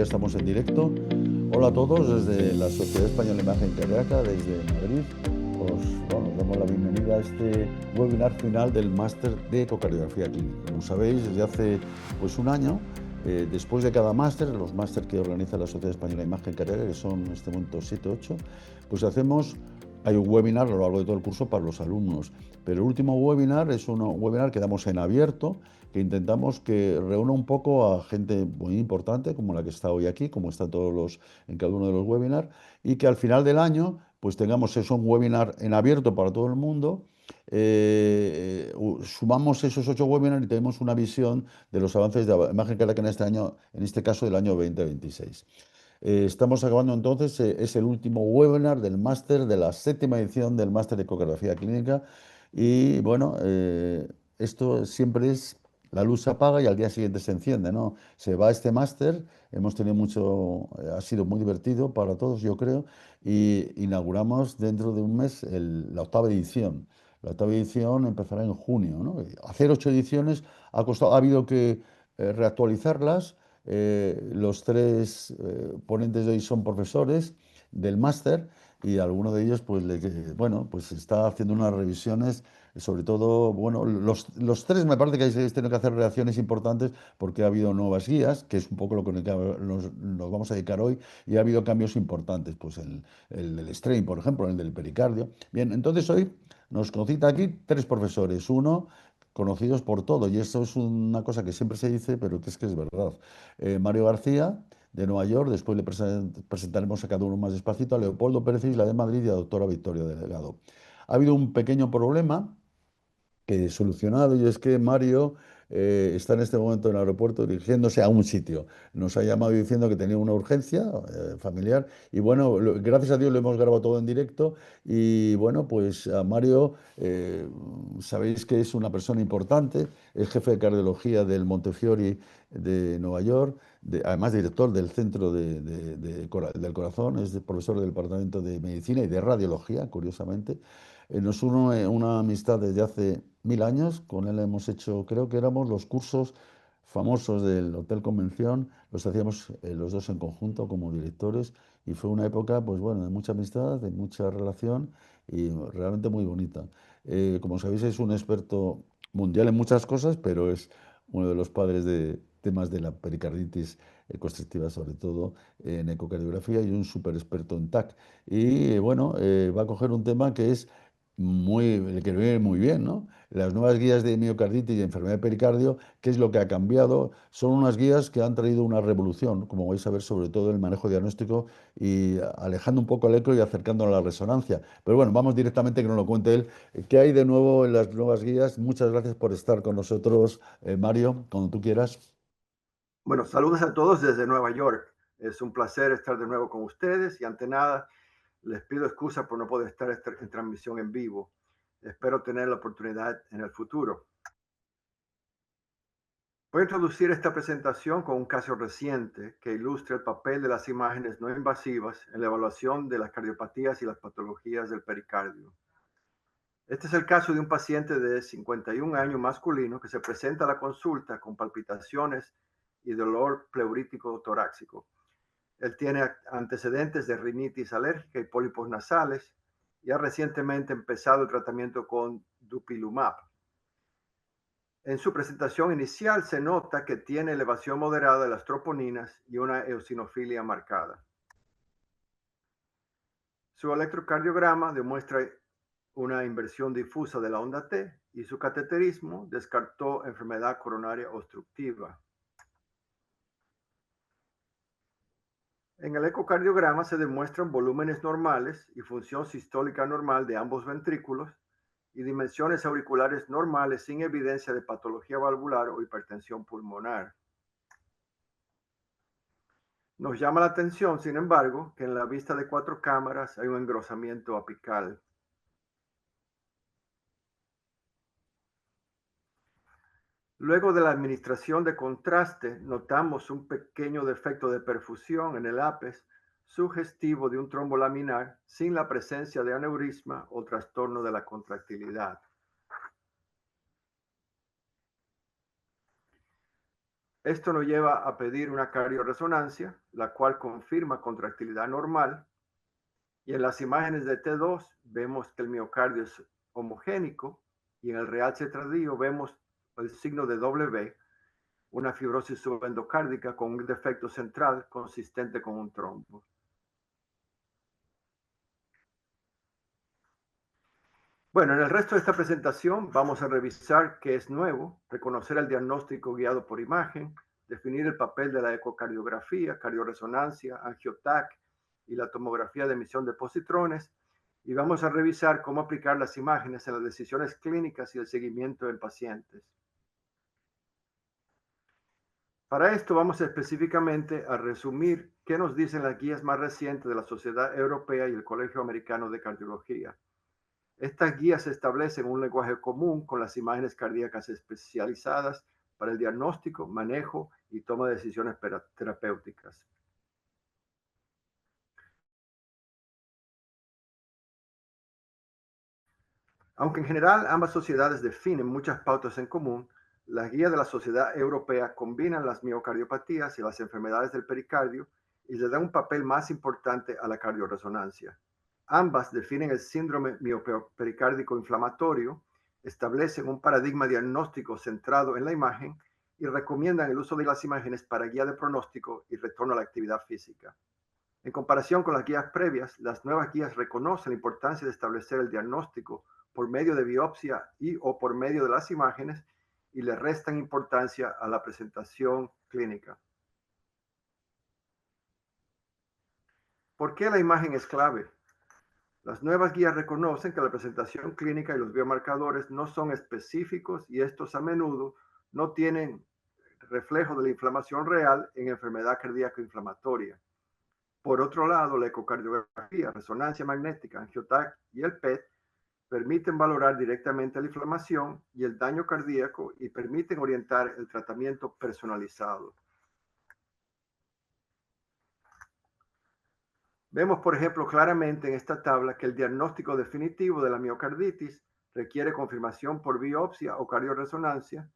ya estamos en directo. Hola a todos desde la Sociedad Española de Imagen Cardíaca, desde Madrid. Os damos la bienvenida a este webinar final del máster de ecocardiografía clínica. Como sabéis, desde hace un año, después de cada máster, los másteres que organiza la Sociedad Española de Imagen Cardíaca, que son en este momento 7 o 8, pues hay un webinar a lo largo de todo el curso para los alumnos. Pero el último webinar es un webinar que damos en abierto, que intentamos que reúna un poco a gente muy importante, como la que está hoy aquí, como está en cada uno de los webinars, y que al final del año pues tengamos un webinar en abierto para todo el mundo. Sumamos esos 8 webinars y tenemos una visión de los avances de la imagen cardíaca en este año, en este caso del año 2026. Estamos acabando entonces, es el último webinar del máster, de la 7ª edición del máster de ecografía clínica. Y bueno, esto siempre es, la luz se apaga y al día siguiente se enciende, ¿no? Se va este máster, hemos tenido ha sido muy divertido para todos, yo creo, y inauguramos dentro de un mes la 8ª edición. La 8ª edición empezará en junio, ¿no? Hacer 8 ediciones ha habido que reactualizarlas. Los 3 ponentes de hoy son profesores del máster y alguno de ellos pues está haciendo unas revisiones, sobre todo, bueno, los 3 me parece que habéis tenido que hacer reacciones importantes porque ha habido nuevas guías, que es un poco lo que nos vamos a dedicar hoy, y ha habido cambios importantes, pues el del strain, por ejemplo, el del pericardio. Bien, entonces hoy nos concita aquí 3 profesores, uno conocidos por todo, y esto es una cosa que siempre se dice, pero que es verdad. Mario García, de Nueva York, después le presentaremos a cada uno más despacito, a Leopoldo Pérez Isla de Madrid y a la doctora Victoria Delegado. Ha habido un pequeño problema que he solucionado, y es que Mario está en este momento en el aeropuerto dirigiéndose a un sitio. Nos ha llamado diciendo que tenía una urgencia familiar y bueno, gracias a Dios lo hemos grabado todo en directo. Y bueno, pues a Mario, sabéis que es una persona importante, es jefe de cardiología del Montefiore de Nueva York, además director del Centro del Corazón, es profesor del Departamento de Medicina y de Radiología, curiosamente. Nos une una amistad desde hace 1000 años. Con él hemos hecho, creo que éramos los cursos famosos del Hotel Convención, los hacíamos los dos en conjunto como directores, y fue una época, pues bueno, de mucha amistad, de mucha relación y realmente muy bonita. Como sabéis, es un experto mundial en muchas cosas, pero es uno de los padres de temas de la pericarditis constrictiva, sobre todo en ecocardiografía, y un súper experto en TAC. Y bueno, va a coger un tema que es que viene muy bien, ¿no? Las nuevas guías de miocarditis y enfermedad de pericardio, ¿qué es lo que ha cambiado? Son unas guías que han traído una revolución, como vais a ver, sobre todo el manejo diagnóstico, y alejando un poco el eco y acercándolo a la resonancia. Pero bueno, vamos directamente, que nos lo cuente él. ¿Qué hay de nuevo en las nuevas guías? Muchas gracias por estar con nosotros, Mario, cuando tú quieras. Bueno, saludos a todos desde Nueva York. Es un placer estar de nuevo con ustedes y ante nada les pido excusa por no poder estar en transmisión en vivo. Espero tener la oportunidad en el futuro. Voy a introducir esta presentación con un caso reciente que ilustra el papel de las imágenes no invasivas en la evaluación de las cardiopatías y las patologías del pericardio. Este es el caso de un paciente de 51 años masculino que se presenta a la consulta con palpitaciones y dolor pleurítico torácico. Él tiene antecedentes de rinitis alérgica y pólipos nasales y ha recientemente empezado el tratamiento con dupilumab. En su presentación inicial se nota que tiene elevación moderada de las troponinas y una eosinofilia marcada. Su electrocardiograma demuestra una inversión difusa de la onda T y su cateterismo descartó enfermedad coronaria obstructiva. En el ecocardiograma se demuestran volúmenes normales y función sistólica normal de ambos ventrículos y dimensiones auriculares normales sin evidencia de patología valvular o hipertensión pulmonar. Nos llama la atención, sin embargo, que en la vista de 4 cámaras hay un engrosamiento apical. Luego de la administración de contraste, notamos un pequeño defecto de perfusión en el APES, sugestivo de un trombo laminar sin la presencia de aneurisma o trastorno de la contractilidad. Esto nos lleva a pedir una cardioresonancia, la cual confirma contractilidad normal. Y en las imágenes de T2 vemos que el miocardio es homogénico y en el realce tardío vemos el signo de W, una fibrosis subendocárdica con un defecto central consistente con un trombo. Bueno, en el resto de esta presentación vamos a revisar qué es nuevo, reconocer el diagnóstico guiado por imagen, definir el papel de la ecocardiografía, cardioresonancia, angiotac y la tomografía de emisión de positrones, y vamos a revisar cómo aplicar las imágenes en las decisiones clínicas y el seguimiento en pacientes. Para esto vamos específicamente a resumir qué nos dicen las guías más recientes de la Sociedad Europea y el Colegio Americano de Cardiología. Estas guías establecen un lenguaje común con las imágenes cardíacas especializadas para el diagnóstico, manejo y toma de decisiones terapéuticas. Aunque en general ambas sociedades definen muchas pautas en común, las guías de la Sociedad Europea combinan las miocardiopatías y las enfermedades del pericardio y le dan un papel más importante a la cardioresonancia. Ambas definen el síndrome miopericárdico inflamatorio, establecen un paradigma diagnóstico centrado en la imagen y recomiendan el uso de las imágenes para guía de pronóstico y retorno a la actividad física. En comparación con las guías previas, las nuevas guías reconocen la importancia de establecer el diagnóstico por medio de biopsia y o por medio de las imágenes y le restan importancia a la presentación clínica. ¿Por qué la imagen es clave? Las nuevas guías reconocen que la presentación clínica y los biomarcadores no son específicos y estos a menudo no tienen reflejo de la inflamación real en enfermedad cardíaca inflamatoria. Por otro lado, la ecocardiografía, resonancia magnética, angiotac y el PET permiten valorar directamente la inflamación y el daño cardíaco y permiten orientar el tratamiento personalizado. Vemos, por ejemplo, claramente en esta tabla que el diagnóstico definitivo de la miocarditis requiere confirmación por biopsia o cardioresonancia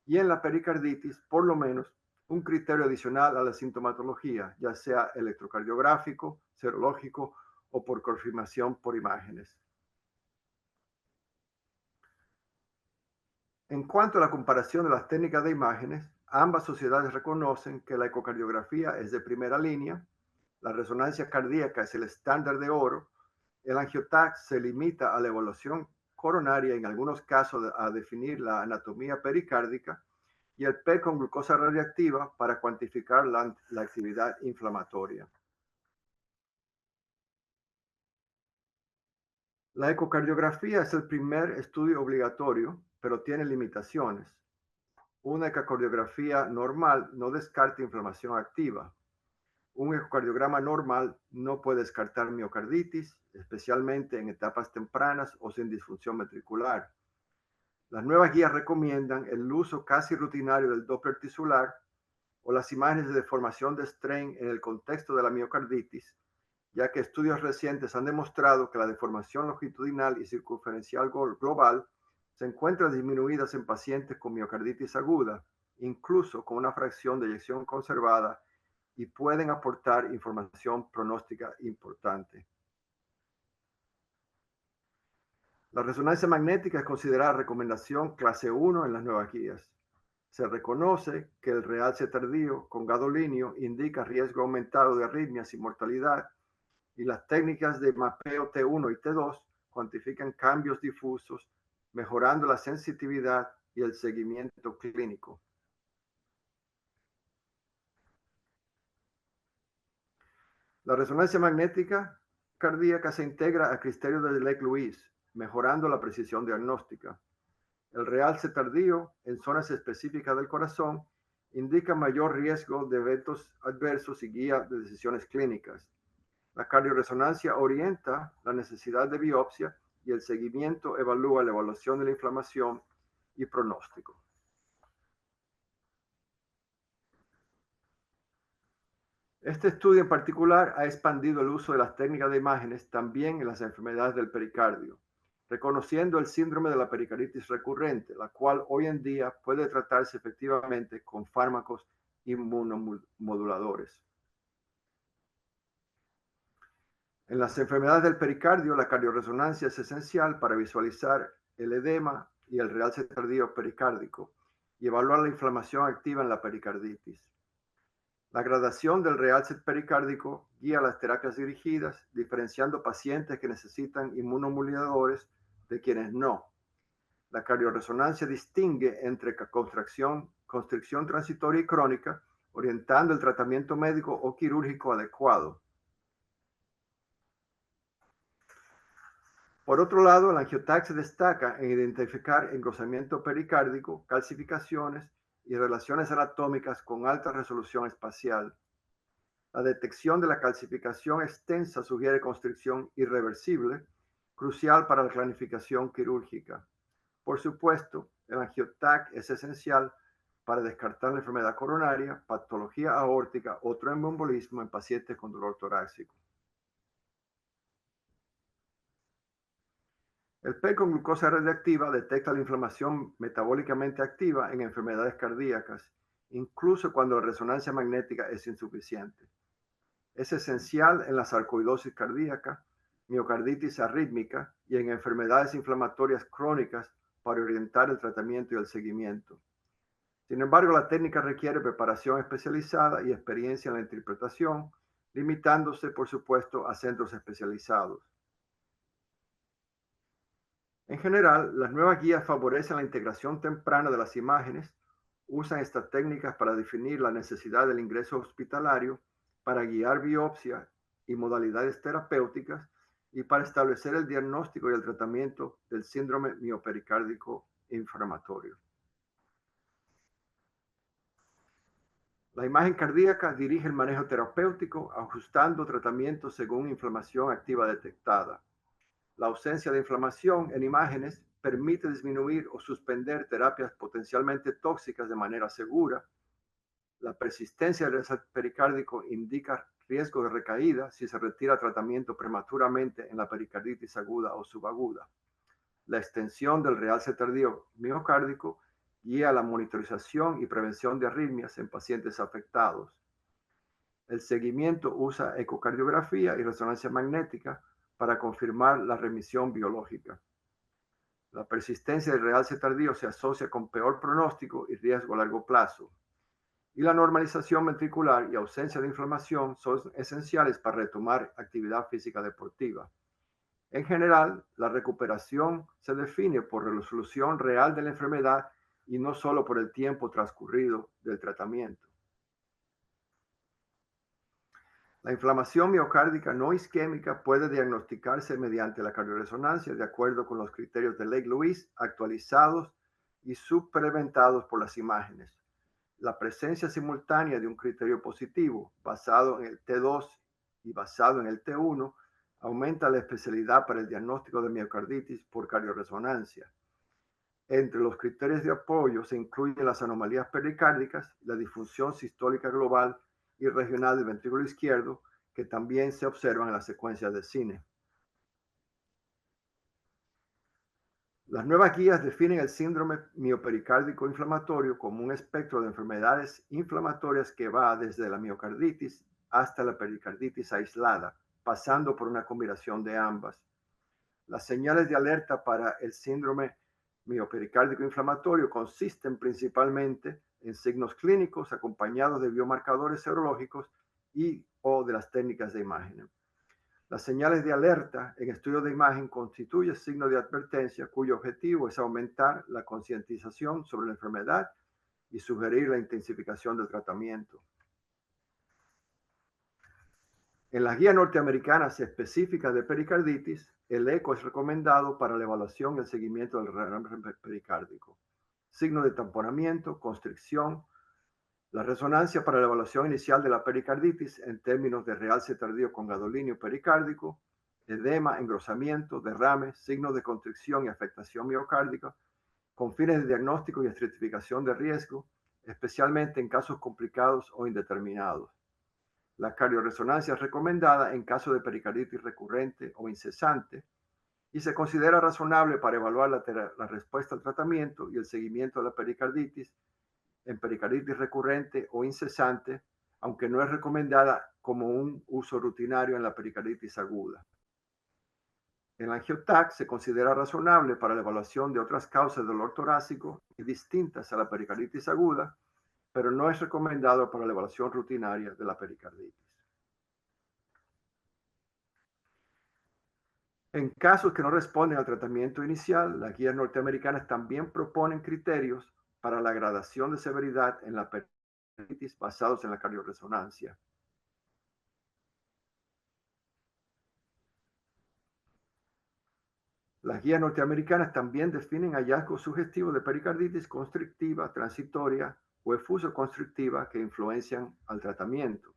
y en la pericarditis, por lo menos, un criterio adicional a la sintomatología, ya sea electrocardiográfico, serológico o por confirmación por imágenes. En cuanto a la comparación de las técnicas de imágenes, ambas sociedades reconocen que la ecocardiografía es de primera línea, la resonancia cardíaca es el estándar de oro, el angiotac se limita a la evaluación coronaria, en algunos casos a definir la anatomía pericárdica, y el PET con glucosa radiactiva para cuantificar la actividad inflamatoria. La ecocardiografía es el primer estudio obligatorio, pero tiene limitaciones. Una ecocardiografía normal no descarta inflamación activa. Un ecocardiograma normal no puede descartar miocarditis, especialmente en etapas tempranas o sin disfunción ventricular. Las nuevas guías recomiendan el uso casi rutinario del Doppler tisular o las imágenes de deformación de strain en el contexto de la miocarditis, ya que estudios recientes han demostrado que la deformación longitudinal y circunferencial global se encuentran disminuidas en pacientes con miocarditis aguda, incluso con una fracción de eyección conservada, y pueden aportar información pronóstica importante. La resonancia magnética es considerada recomendación clase 1 en las nuevas guías. Se reconoce que el realce tardío con gadolinio indica riesgo aumentado de arritmias y mortalidad, y las técnicas de mapeo T1 y T2 cuantifican cambios difusos, mejorando la sensitividad y el seguimiento clínico. La resonancia magnética cardíaca se integra a criterios de Lake-Lewis, mejorando la precisión diagnóstica. El realce tardío en zonas específicas del corazón indica mayor riesgo de eventos adversos y guía de decisiones clínicas. La cardioresonancia orienta la necesidad de biopsia y el seguimiento evalúa la evaluación de la inflamación y pronóstico. Este estudio en particular ha expandido el uso de las técnicas de imágenes también en las enfermedades del pericardio. reconociendo el síndrome de la pericarditis recurrente, la cual hoy en día puede tratarse efectivamente con fármacos inmunomoduladores. En las enfermedades del pericardio, la cardioresonancia es esencial para visualizar el edema y el realce tardío pericárdico y evaluar la inflamación activa en la pericarditis. La gradación del realce pericárdico guía las terapias dirigidas, diferenciando pacientes que necesitan inmunomoduladores de quienes no. La cardioresonancia distingue entre constricción transitoria y crónica, orientando el tratamiento médico o quirúrgico adecuado. Por otro lado, el angiotac se destaca en identificar engrosamiento pericárdico, calcificaciones y relaciones anatómicas con alta resolución espacial. La detección de la calcificación extensa sugiere constricción irreversible, crucial para la planificación quirúrgica. Por supuesto, el angiotac es esencial para descartar la enfermedad coronaria, patología aórtica o tromboembolismo en pacientes con dolor torácico. El PET con glucosa radiactiva detecta la inflamación metabólicamente activa en enfermedades cardíacas, incluso cuando la resonancia magnética es insuficiente. Es esencial en la sarcoidosis cardíaca, miocarditis arrítmica y en enfermedades inflamatorias crónicas para orientar el tratamiento y el seguimiento. Sin embargo, la técnica requiere preparación especializada y experiencia en la interpretación, limitándose, por supuesto, a centros especializados. En general, las nuevas guías favorecen la integración temprana de las imágenes, usan estas técnicas para definir la necesidad del ingreso hospitalario, para guiar biopsia y modalidades terapéuticas y para establecer el diagnóstico y el tratamiento del síndrome miopericárdico inflamatorio. La imagen cardíaca dirige el manejo terapéutico, ajustando tratamientos según inflamación activa detectada. La ausencia de inflamación en imágenes permite disminuir o suspender terapias potencialmente tóxicas de manera segura. La persistencia del realce pericárdico indica riesgo de recaída si se retira tratamiento prematuramente en la pericarditis aguda o subaguda. La extensión del realce tardío miocárdico guía la monitorización y prevención de arritmias en pacientes afectados. El seguimiento usa ecocardiografía y resonancia magnética para confirmar la remisión biológica. La persistencia del realce tardío se asocia con peor pronóstico y riesgo a largo plazo. Y la normalización ventricular y ausencia de inflamación son esenciales para retomar actividad física deportiva. En general, la recuperación se define por la resolución real de la enfermedad y no solo por el tiempo transcurrido del tratamiento. La inflamación miocárdica no isquémica puede diagnosticarse mediante la cardioresonancia de acuerdo con los criterios de Lake-Lewis actualizados y suplementados por las imágenes. La presencia simultánea de un criterio positivo basado en el T2 y basado en el T1 aumenta la especialidad para el diagnóstico de miocarditis por cardioresonancia. Entre los criterios de apoyo se incluyen las anomalías pericárdicas, la disfunción sistólica global y regional del ventrículo izquierdo, que también se observan en las secuencias de cine. Las nuevas guías definen el síndrome miopericárdico inflamatorio como un espectro de enfermedades inflamatorias que va desde la miocarditis hasta la pericarditis aislada, pasando por una combinación de ambas. Las señales de alerta para el síndrome miopericárdico inflamatorio consisten principalmente en signos clínicos acompañados de biomarcadores serológicos y o de las técnicas de imagen. Las señales de alerta en estudios de imagen constituyen signos de advertencia cuyo objetivo es aumentar la concientización sobre la enfermedad y sugerir la intensificación del tratamiento. En las guías norteamericanas específicas de pericarditis, el eco es recomendado para la evaluación y el seguimiento del derrame pericárdico. Signos de tamponamiento, constricción, la resonancia para la evaluación inicial de la pericarditis en términos de realce tardío con gadolinio pericárdico, edema, engrosamiento, derrame, signos de constricción y afectación miocárdica, con fines de diagnóstico y estratificación de riesgo, especialmente en casos complicados o indeterminados. La cardioresonancia es recomendada en caso de pericarditis recurrente o incesante y se considera razonable para evaluar la respuesta al tratamiento y el seguimiento de la pericarditis en pericarditis recurrente o incesante, aunque no es recomendada como un uso rutinario en la pericarditis aguda. El angiotac se considera razonable para la evaluación de otras causas de dolor torácico y distintas a la pericarditis aguda, pero no es recomendado para la evaluación rutinaria de la pericarditis. En casos que no responden al tratamiento inicial, las guías norteamericanas también proponen criterios para la gradación de severidad en la pericarditis basados en la cardiorresonancia. Las guías norteamericanas también definen hallazgos sugestivos de pericarditis constrictiva, transitoria o efuso constrictiva que influencian al tratamiento.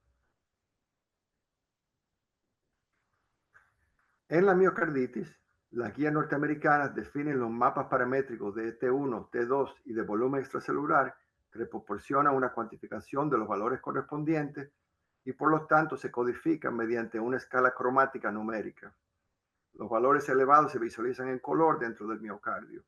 En la miocarditis, las guías norteamericanas definen los mapas paramétricos de T1, T2 y de volumen extracelular que proporcionan una cuantificación de los valores correspondientes y por lo tanto se codifican mediante una escala cromática numérica. Los valores elevados se visualizan en color dentro del miocardio.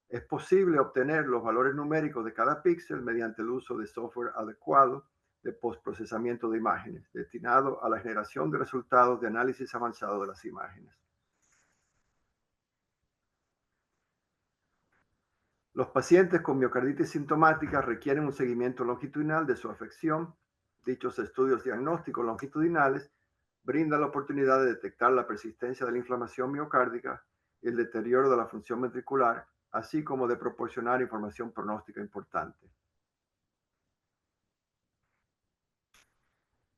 Es posible obtener los valores numéricos de cada píxel mediante el uso de software adecuado de postprocesamiento de imágenes, destinado a la generación de resultados de análisis avanzado de las imágenes. Los pacientes con miocarditis sintomática requieren un seguimiento longitudinal de su afección. Dichos estudios diagnósticos longitudinales brindan la oportunidad de detectar la persistencia de la inflamación miocárdica y el deterioro de la función ventricular, así como de proporcionar información pronóstica importante.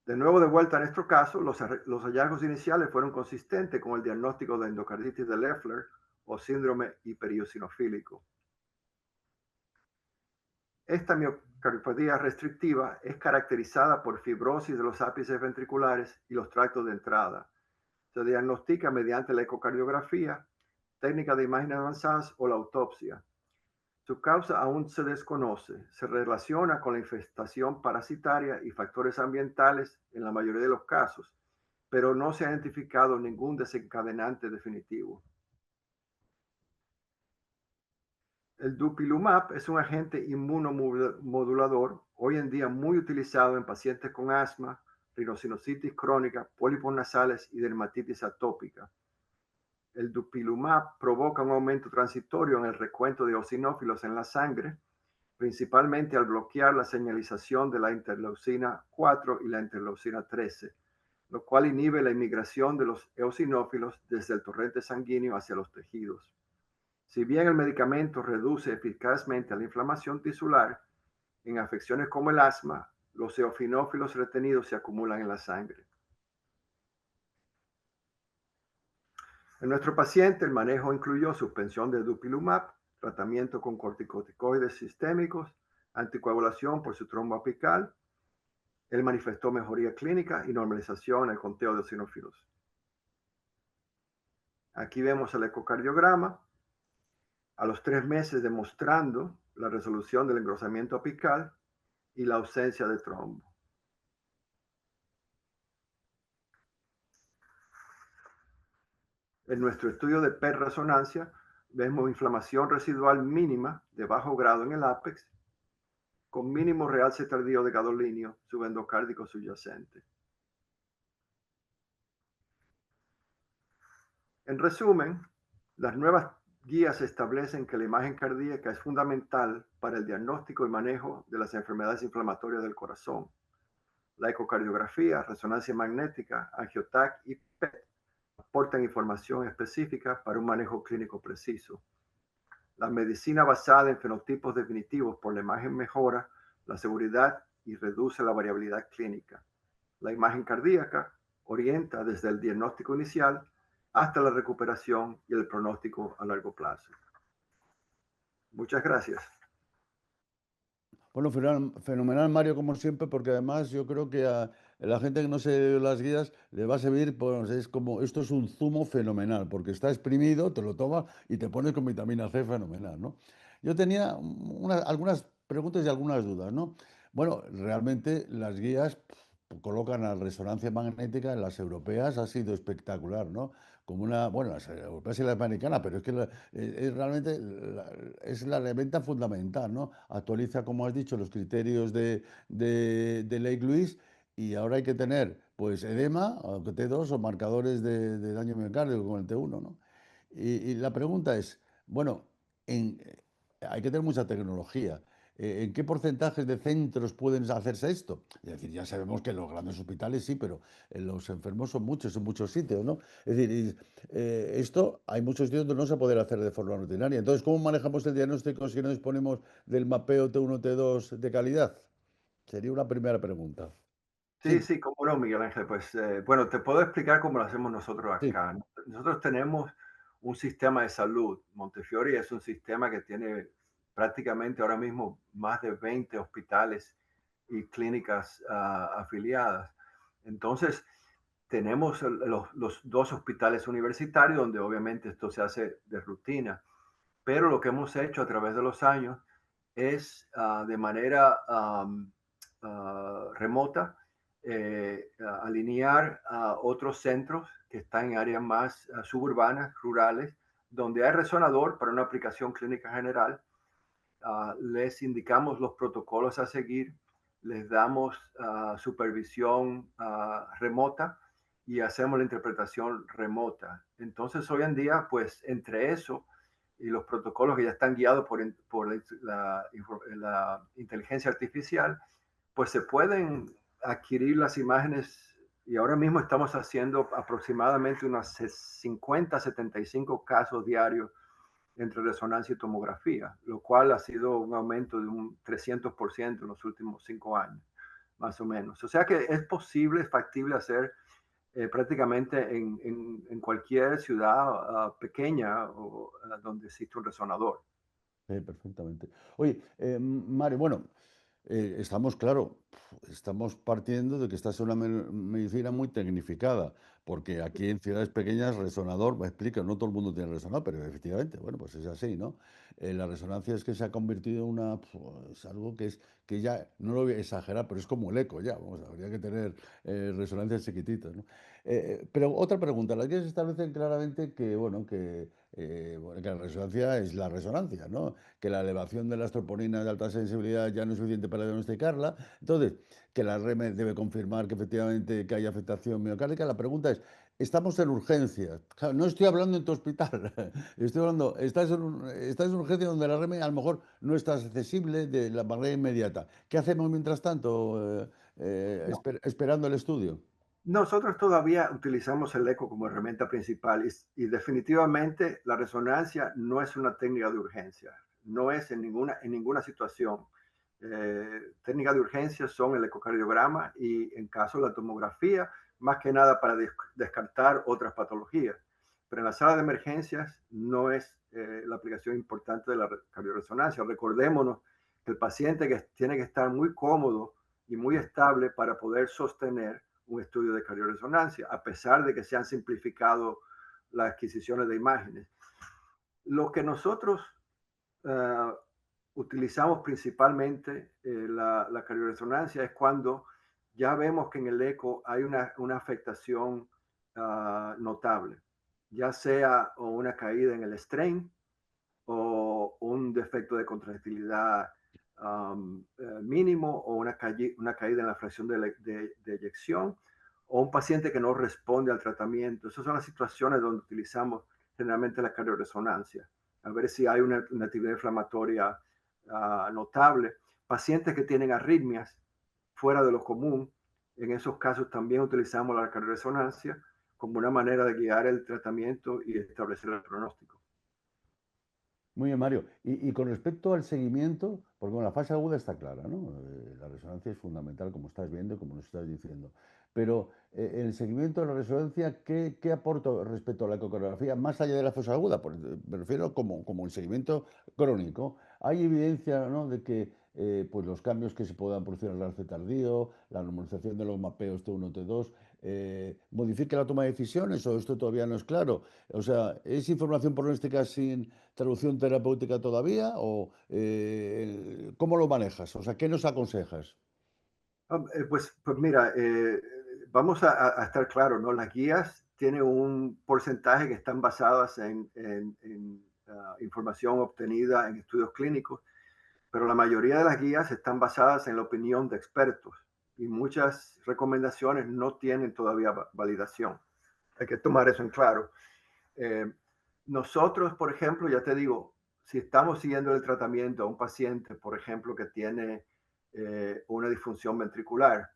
De nuevo, de vuelta a nuestro caso, los hallazgos iniciales fueron consistentes con el diagnóstico de endocarditis de Leffler o síndrome hiperiosinofílico. Esta miocardiopatía restrictiva es caracterizada por fibrosis de los ápices ventriculares y los tractos de entrada. Se diagnostica mediante la ecocardiografía, técnica de imágenes avanzadas o la autopsia. Su causa aún se desconoce. Se relaciona con la infestación parasitaria y factores ambientales en la mayoría de los casos, pero no se ha identificado ningún desencadenante definitivo. El dupilumab es un agente inmunomodulador hoy en día muy utilizado en pacientes con asma, rinosinusitis crónica, pólipos nasales y dermatitis atópica. El dupilumab provoca un aumento transitorio en el recuento de eosinófilos en la sangre, principalmente al bloquear la señalización de la interleucina 4 y la interleucina 13, lo cual inhibe la inmigración de los eosinófilos desde el torrente sanguíneo hacia los tejidos. Si bien el medicamento reduce eficazmente la inflamación tisular, en afecciones como el asma, los eosinófilos retenidos se acumulan en la sangre. En nuestro paciente, el manejo incluyó suspensión de dupilumab, tratamiento con corticosteroides sistémicos, anticoagulación por su trombo apical. Él manifestó mejoría clínica y normalización en el conteo de eosinófilos. Aquí vemos el ecocardiograma a los 3 meses demostrando la resolución del engrosamiento apical y la ausencia de trombo. En nuestro estudio de PET-resonancia vemos inflamación residual mínima de bajo grado en el ápex, con mínimo realce tardío de gadolinio subendocárdico subyacente. En resumen, las nuevas guías establecen que la imagen cardíaca es fundamental para el diagnóstico y manejo de las enfermedades inflamatorias del corazón. La ecocardiografía, resonancia magnética, angiotac y PET aportan información específica para un manejo clínico preciso. La medicina basada en fenotipos definitivos por la imagen mejora la seguridad y reduce la variabilidad clínica. La imagen cardíaca orienta desde el diagnóstico inicial hasta la recuperación y el pronóstico a largo plazo. Muchas gracias. Bueno, fenomenal, Mario, como siempre, porque además yo creo que a la gente que no se lee las guías le va a servir, pues es como, esto es un zumo fenomenal, porque está exprimido, te lo tomas y te pones con vitamina C fenomenal, ¿no? Yo tenía algunas preguntas y algunas dudas, ¿no? Bueno, realmente las guías colocan la resonancia magnética en las europeas, ha sido espectacular, ¿no? como una, bueno, las europeas y las americanas, pero es que es realmente es la herramienta fundamental, ¿no? Actualiza, como has dicho, los criterios de Lake Louise y ahora hay que tener, pues, edema, o T2 o marcadores de daño miocárdico con el T1, ¿no? Y la pregunta es, bueno, en, hay que tener mucha tecnología. ¿En qué porcentajes de centros pueden hacerse esto? Es decir, ya sabemos que en los grandes hospitales sí, pero los enfermos son muchos en muchos sitios, ¿no? Es decir, esto hay muchos sitios donde no se puede hacer de forma rutinaria. Entonces, ¿cómo manejamos el diagnóstico si no disponemos del mapeo T1, T2 de calidad? Sería una primera pregunta. Sí, Sí, sí, cómo no, Miguel Ángel. Pues bueno, te puedo explicar cómo lo hacemos nosotros sí, acá. Nosotros tenemos un sistema de salud. Montefiore es un sistema que tiene prácticamente ahora mismo más de 20 hospitales y clínicas afiliadas. Entonces, tenemos los dos hospitales universitarios donde obviamente esto se hace de rutina, pero lo que hemos hecho a través de los años es de manera remota alinear a otros centros que están en áreas más suburbanas, rurales, donde hay resonador para una aplicación clínica general. Les indicamos los protocolos a seguir, les damos supervisión remota y hacemos la interpretación remota. Entonces, hoy en día, pues entre eso y los protocolos que ya están guiados por la inteligencia artificial, pues se pueden adquirir las imágenes y ahora mismo estamos haciendo aproximadamente unos 50, 75 casos diarios entre resonancia y tomografía, lo cual ha sido un aumento de un 300% en los últimos 5 años, más o menos. O sea que es posible, es factible hacer prácticamente en cualquier ciudad pequeña o donde existe un resonador. perfectamente. Oye, Mario, bueno, estamos, claro, estamos partiendo de que esta es una medicina muy tecnificada, porque aquí en ciudades pequeñas, resonador, me explico, no todo el mundo tiene resonador, pero efectivamente, bueno, pues es así, ¿no? La resonancia es que se ha convertido en una, pues, algo que es, que ya, no lo voy a exagerar, pero es como el eco ya, vamos, habría que tener resonancias chiquititas, ¿no? Pero otra pregunta, las guías establecen claramente que, bueno, que la resonancia es la resonancia, ¿no? Que la elevación de las troponinas de alta sensibilidad ya no es suficiente para diagnosticarla. Entonces, que la REME debe confirmar que efectivamente que hay afectación miocárdica. La pregunta es, estamos en urgencias. Claro, no estoy hablando en tu hospital, estoy hablando, estás en urgencia donde la REME a lo mejor no está accesible de la manera inmediata. ¿Qué hacemos mientras tanto, No, esperando el estudio? nosotros todavía utilizamos el eco como herramienta principal y definitivamente la resonancia no es una técnica de urgencia, no es en ninguna situación. Técnicas de urgencia son el ecocardiograma y en caso de la tomografía, más que nada para descartar otras patologías. Pero en la sala de emergencias no es la aplicación importante de la cardioresonancia. Recordémonos que el paciente que tiene que estar muy cómodo y muy estable para poder sostener un estudio de cardioresonancia, a pesar de que se han simplificado las adquisiciones de imágenes. Lo que nosotros uh, utilizamos principalmente la cardioresonancia es cuando ya vemos que en el eco hay una afectación notable, ya sea o una caída en el strain o un defecto de contractilidad mínimo o una caída en la fracción de eyección o un paciente que no responde al tratamiento. Esas son las situaciones donde utilizamos generalmente la cardioresonancia, a ver si hay una actividad inflamatoria notable. Pacientes que tienen arritmias fuera de lo común, en esos casos también utilizamos la cardioresonancia como una manera de guiar el tratamiento y establecer el pronóstico. Muy bien, Mario. Y con respecto al seguimiento, porque bueno, la fase aguda está clara, ¿no? La resonancia es fundamental, como estás viendo, como nos estás diciendo. Pero el seguimiento de la resonancia, ¿qué aporta respecto a la ecocardiografía, más allá de la fase aguda? Me refiero como el seguimiento crónico. Hay evidencia, ¿no?, de que pues los cambios que se puedan producir en el alce tardío, la normalización de los mapeos T1, T2, modifique la toma de decisiones, o esto todavía no es claro. O sea, ¿es información pronóstica sin traducción terapéutica todavía? ¿O cómo lo manejas? O sea, ¿qué nos aconsejas? Pues mira, vamos a estar claros, ¿no? Las guías tiene un porcentaje que están basadas información obtenida en estudios clínicos, pero la mayoría de las guías están basadas en la opinión de expertos y muchas recomendaciones no tienen todavía validación. Hay que tomar eso en claro. Nosotros, por ejemplo, ya te digo, si estamos siguiendo el tratamiento a un paciente, por ejemplo, que tiene una disfunción ventricular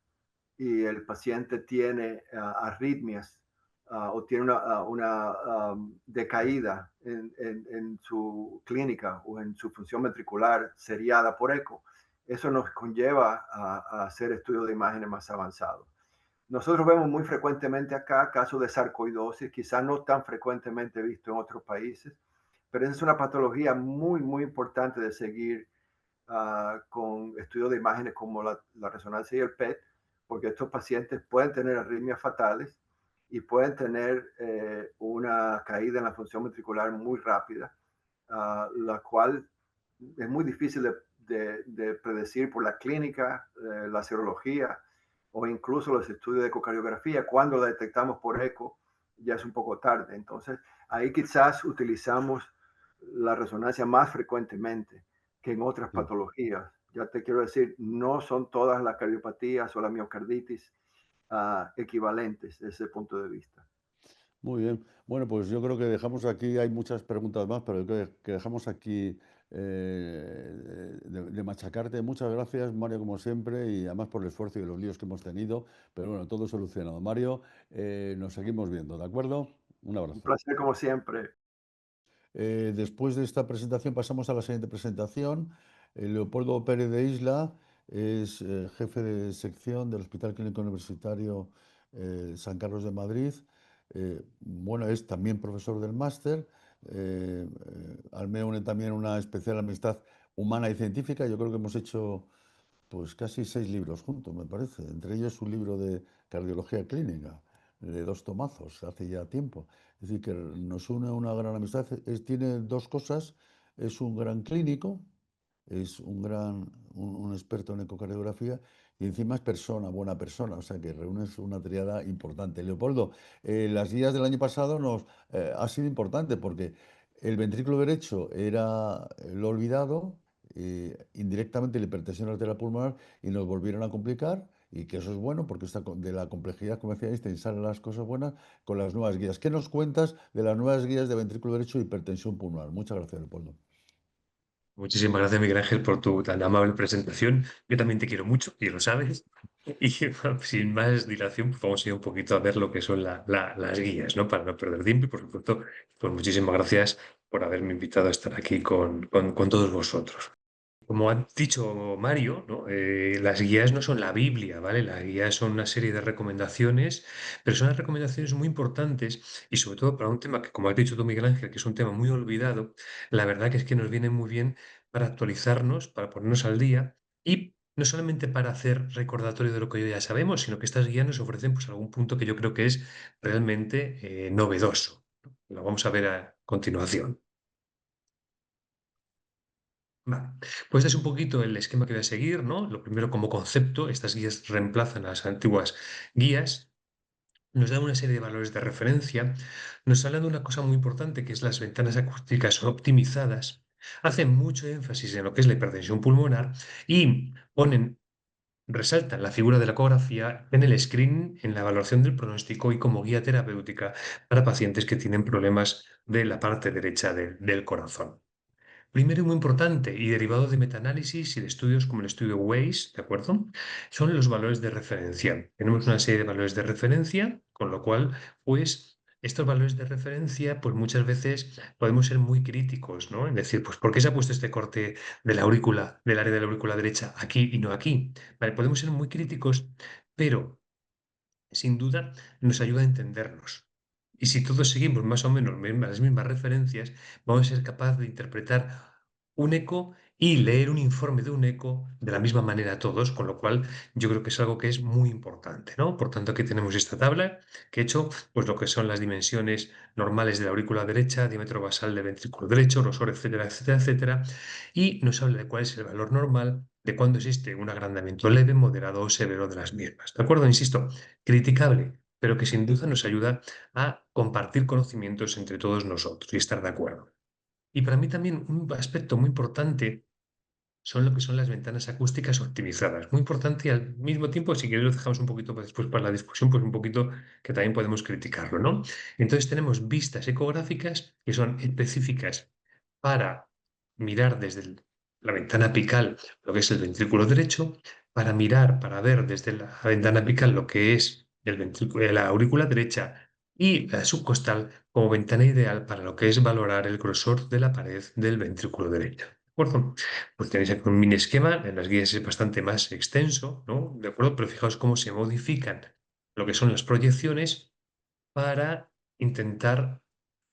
y el paciente tiene arritmias o tiene una decaída en su clínica o en su función ventricular seriada por eco, eso nos conlleva a hacer estudios de imágenes más avanzados. Nosotros vemos muy frecuentemente acá casos de sarcoidosis, quizás no tan frecuentemente visto en otros países, pero esa es una patología muy, muy importante de seguir con estudios de imágenes como la resonancia y el PET, porque estos pacientes pueden tener arritmias fatales y pueden tener una caída en la función ventricular muy rápida, la cual es muy difícil de predecir por la clínica, la serología o incluso los estudios de ecocardiografía. Cuando la detectamos por eco, ya es un poco tarde. Entonces, ahí quizás utilizamos la resonancia más frecuentemente que en otras Sí. patologías. Ya te quiero decir, no son todas las cardiopatías o la miocarditis equivalentes desde ese punto de vista. Muy bien. Bueno, pues yo creo que dejamos aquí, hay muchas preguntas más, pero yo creo que dejamos aquí de machacarte. Muchas gracias, Mario, como siempre, y además por el esfuerzo y los líos que hemos tenido. Pero bueno, todo solucionado. Mario, nos seguimos viendo, ¿de acuerdo? Un Un abrazo. placer como siempre. Después de esta presentación pasamos a la siguiente presentación. Leopoldo Pérez de Isla es jefe de sección del Hospital Clínico Universitario San Carlos de Madrid. Bueno, es también profesor del máster. Al me une también una especial amistad humana y científica. Yo creo que hemos hecho pues casi 6 libros juntos, me parece. Entre ellos un libro de cardiología clínica, de 2 tomazos, hace ya tiempo. Es decir, que nos une una gran amistad. Tiene 2 cosas. Es un gran clínico, es un experto en ecocardiografía y encima es persona, buena persona. O sea que reúnes una triada importante. Leopoldo, las guías del año pasado ha sido importante porque el ventrículo derecho era lo olvidado, indirectamente la hipertensión arterial pulmonar y nos volvieron a complicar y que eso es bueno porque de la complejidad, como decía Einstein, salen las cosas buenas con las nuevas guías. ¿Qué nos cuentas de las nuevas guías de ventrículo derecho y hipertensión pulmonar? Muchas gracias, Leopoldo. Muchísimas gracias, Miguel Ángel, por tu tan amable presentación. Yo también te quiero mucho, y lo sabes. Y sin más dilación, pues vamos a ir un poquito a ver lo que son las guías, ¿no? Para no perder tiempo. Y por supuesto, pues muchísimas gracias por haberme invitado a estar aquí con todos vosotros. Como ha dicho Mario, ¿no? Las guías no son la Biblia, ¿vale? Las guías son una serie de recomendaciones, pero son unas recomendaciones muy importantes y sobre todo para un tema que, como has dicho tú, Miguel Ángel, que es un tema muy olvidado, la verdad que es que nos viene muy bien para actualizarnos, para ponernos al día y no solamente para hacer recordatorio de lo que ya sabemos, sino que estas guías nos ofrecen pues, algún punto que yo creo que es realmente novedoso. Lo vamos a ver a continuación. Vale, pues este es un poquito el esquema que voy a seguir, ¿no? Lo primero como concepto, estas guías reemplazan a las antiguas guías, nos dan una serie de valores de referencia, nos hablan de una cosa muy importante que es las ventanas acústicas son optimizadas, hacen mucho énfasis en lo que es la hipertensión pulmonar y resaltan la figura de la ecografía en el screening, en la evaluación del pronóstico y como guía terapéutica para pacientes que tienen problemas de la parte derecha del corazón. Primero y muy importante, y derivado de metaanálisis y de estudios como el estudio WAIS, ¿de acuerdo? Son los valores de referencia. Tenemos una serie de valores de referencia, con lo cual, pues, estos valores de referencia, pues muchas veces podemos ser muy críticos, ¿no? Es decir, pues, ¿por qué se ha puesto este corte de la aurícula, del área de la aurícula derecha, aquí y no aquí? Vale, podemos ser muy críticos, pero sin duda nos ayuda a entendernos. Y si todos seguimos más o menos las mismas referencias, vamos a ser capaces de interpretar un eco y leer un informe de un eco de la misma manera todos, con lo cual yo creo que es algo que es muy importante, ¿no? Por tanto, aquí tenemos esta tabla que he hecho, pues lo que son las dimensiones normales de la aurícula derecha, diámetro basal del ventrículo derecho, grosor, etcétera, etcétera, etcétera, y nos habla de cuál es el valor normal de cuando existe un agrandamiento leve, moderado o severo de las mismas. ¿De acuerdo? Insisto, criticable, pero que sin duda nos ayuda a compartir conocimientos entre todos nosotros y estar de acuerdo. Y para mí también un aspecto muy importante son lo que son las ventanas acústicas optimizadas. Muy importante y al mismo tiempo, si queréis lo dejamos un poquito para después para la discusión, pues un poquito que también podemos criticarlo, ¿no? Entonces tenemos vistas ecográficas que son específicas para mirar desde la ventana apical lo que es el ventrículo derecho, para mirar, para ver desde la ventana apical lo que es el ventrículo, la aurícula derecha y la subcostal como ventana ideal para lo que es valorar el grosor de la pared del ventrículo derecho. ¿De acuerdo? Pues tenéis aquí un mini esquema, en las guías es bastante más extenso, ¿no? ¿De acuerdo? Pero fijaos cómo se modifican lo que son las proyecciones para intentar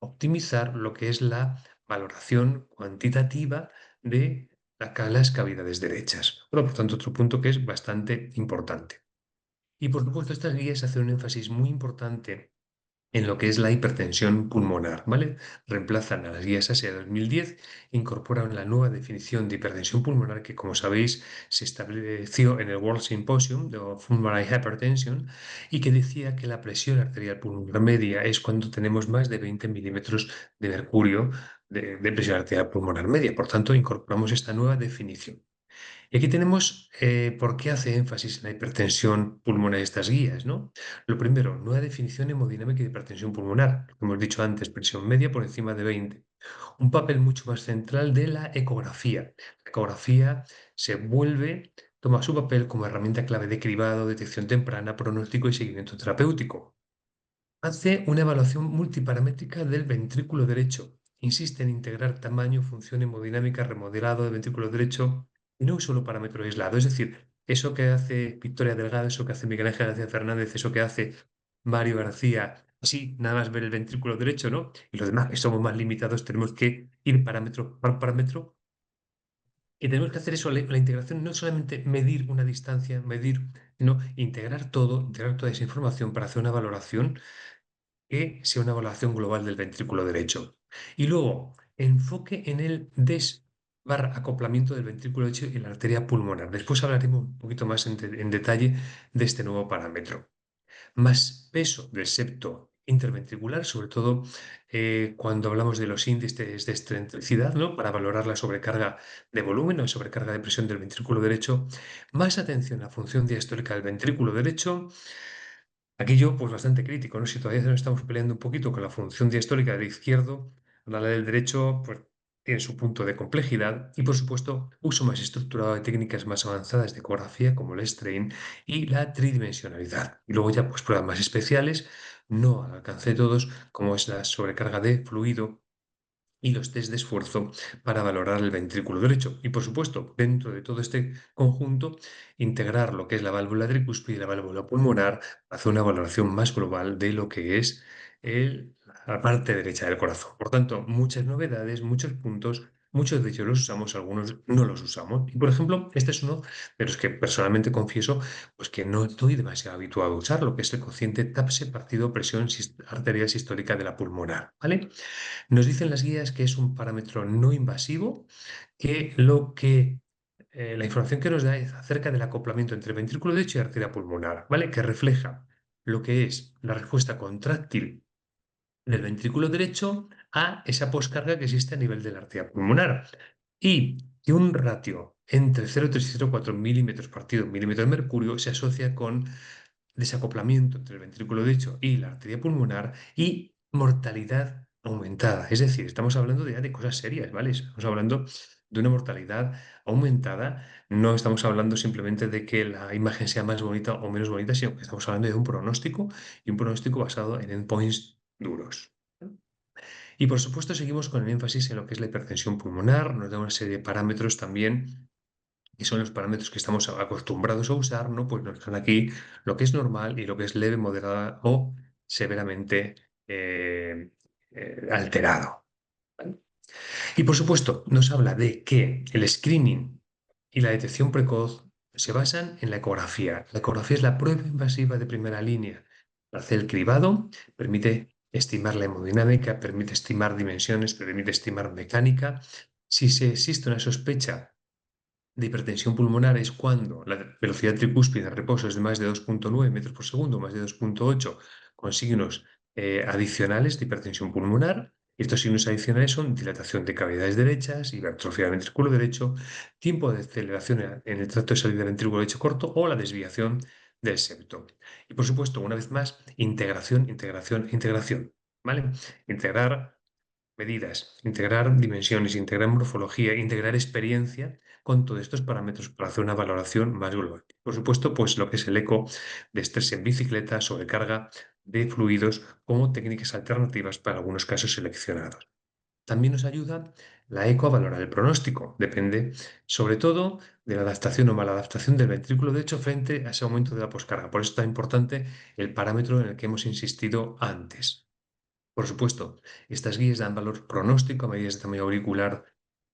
optimizar lo que es la valoración cuantitativa de las cavidades derechas. Bueno, por tanto, otro punto que es bastante importante. Y por supuesto, estas guías hacen un énfasis muy importante en lo que es la hipertensión pulmonar, ¿vale? Reemplazan a las guías ASEA 2010 e incorporan la nueva definición de hipertensión pulmonar que, como sabéis, se estableció en el World Symposium de Pulmonary Hypertension y que decía que la presión arterial pulmonar media es cuando tenemos más de 20 milímetros de mercurio de presión arterial pulmonar media. Por tanto, incorporamos esta nueva definición. Y aquí tenemos por qué hace énfasis en la hipertensión pulmonar estas guías, ¿no? Lo primero, nueva definición hemodinámica de hipertensión pulmonar, lo que hemos dicho antes, presión media por encima de 20. Un papel mucho más central de la ecografía. La ecografía se vuelve, toma su papel como herramienta clave de cribado, detección temprana, pronóstico y seguimiento terapéutico. Hace una evaluación multiparamétrica del ventrículo derecho. Insiste en integrar tamaño, función hemodinámica, remodelado del ventrículo derecho y no un solo parámetro aislado. Es decir, eso que hace Victoria Delgado, eso que hace Miguel Ángel García Fernández, eso que hace Mario García, así nada más ver el ventrículo derecho, ¿no? Y los demás que somos más limitados tenemos que ir parámetro por parámetro y tenemos que hacer eso, la integración, no solamente medir una distancia, medir, sino integrar todo, integrar toda esa información para hacer una valoración que sea una evaluación global del ventrículo derecho. Y luego, enfoque en el acoplamiento del ventrículo derecho y la arteria pulmonar. Después hablaremos un poquito más en detalle de este nuevo parámetro. Más peso del septo interventricular, sobre todo cuando hablamos de los índices de excentricidad, ¿no? Para valorar la sobrecarga de volumen o sobrecarga de presión del ventrículo derecho. Más atención a la función diastólica del ventrículo derecho. Aquí yo, pues bastante crítico, ¿no? Si todavía nos estamos peleando un poquito con la función diastólica del izquierdo, la del derecho, pues tiene su punto de complejidad y, por supuesto, uso más estructurado de técnicas más avanzadas de ecografía como el strain y la tridimensionalidad. Y luego ya, pues pruebas más especiales, no al alcance de todos, como es la sobrecarga de fluido y los test de esfuerzo para valorar el ventrículo derecho. Y por supuesto, dentro de todo este conjunto, integrar lo que es la válvula tricúspide y la válvula pulmonar para hacer una valoración más global de lo que es la parte derecha del corazón. Por tanto, muchas novedades, muchos puntos. Muchos de ellos los usamos, algunos no los usamos. Y por ejemplo, este es uno de los que personalmente confieso pues que no estoy demasiado habituado a usar, lo que es el cociente TAPSE partido presión arterial sistólica de la pulmonar. ¿Vale? Nos dicen las guías que es un parámetro no invasivo, que la información que nos da es acerca del acoplamiento entre ventrículo derecho y arteria pulmonar, ¿vale? Que refleja lo que es la respuesta contráctil del ventrículo derecho a esa poscarga que existe a nivel de la arteria pulmonar. Y que un ratio entre 0,3 y 0,4 milímetros partido milímetro de mercurio se asocia con desacoplamiento entre el ventrículo derecho y la arteria pulmonar y mortalidad aumentada. Es decir, estamos hablando ya de cosas serias, ¿vale? Estamos hablando de una mortalidad aumentada. No estamos hablando simplemente de que la imagen sea más bonita o menos bonita, sino que estamos hablando de un pronóstico y un pronóstico basado en endpoints duros. Y por supuesto seguimos con el énfasis en lo que es la hipertensión pulmonar, nos da una serie de parámetros también y son los parámetros que estamos acostumbrados a usar, ¿no? Pues nos dan aquí lo que es normal y lo que es leve, moderada o severamente alterado. ¿Vale? Y por supuesto, nos habla de que el screening y la detección precoz se basan en la ecografía. La ecografía es la prueba invasiva de primera línea. Hace el cribado, permite estimar la hemodinámica, permite estimar dimensiones, permite estimar mecánica. Si se existe una sospecha de hipertensión pulmonar es cuando la velocidad tricúspide de reposo es de más de 2,9 metros por segundo, más de 2,8, con signos adicionales de hipertensión pulmonar. Estos signos adicionales son dilatación de cavidades derechas, hipertrofia del ventrículo derecho, tiempo de aceleración en el tracto de salida del ventrículo derecho corto o la desviación del septo. Y por supuesto, una vez más, integración, integración, integración. ¿Vale? Integrar medidas, integrar dimensiones, integrar morfología, integrar experiencia con todos estos parámetros para hacer una valoración más global. Por supuesto, pues lo que es el eco de estrés en bicicleta, sobrecarga de fluidos como técnicas alternativas para algunos casos seleccionados. También nos ayuda la eco a valorar el pronóstico. Depende, sobre todo, de la adaptación o mala adaptación del ventrículo derecho frente a ese aumento de la poscarga. Por eso es tan importante el parámetro en el que hemos insistido antes. Por supuesto, estas guías dan valor pronóstico a medidas de tamaño auricular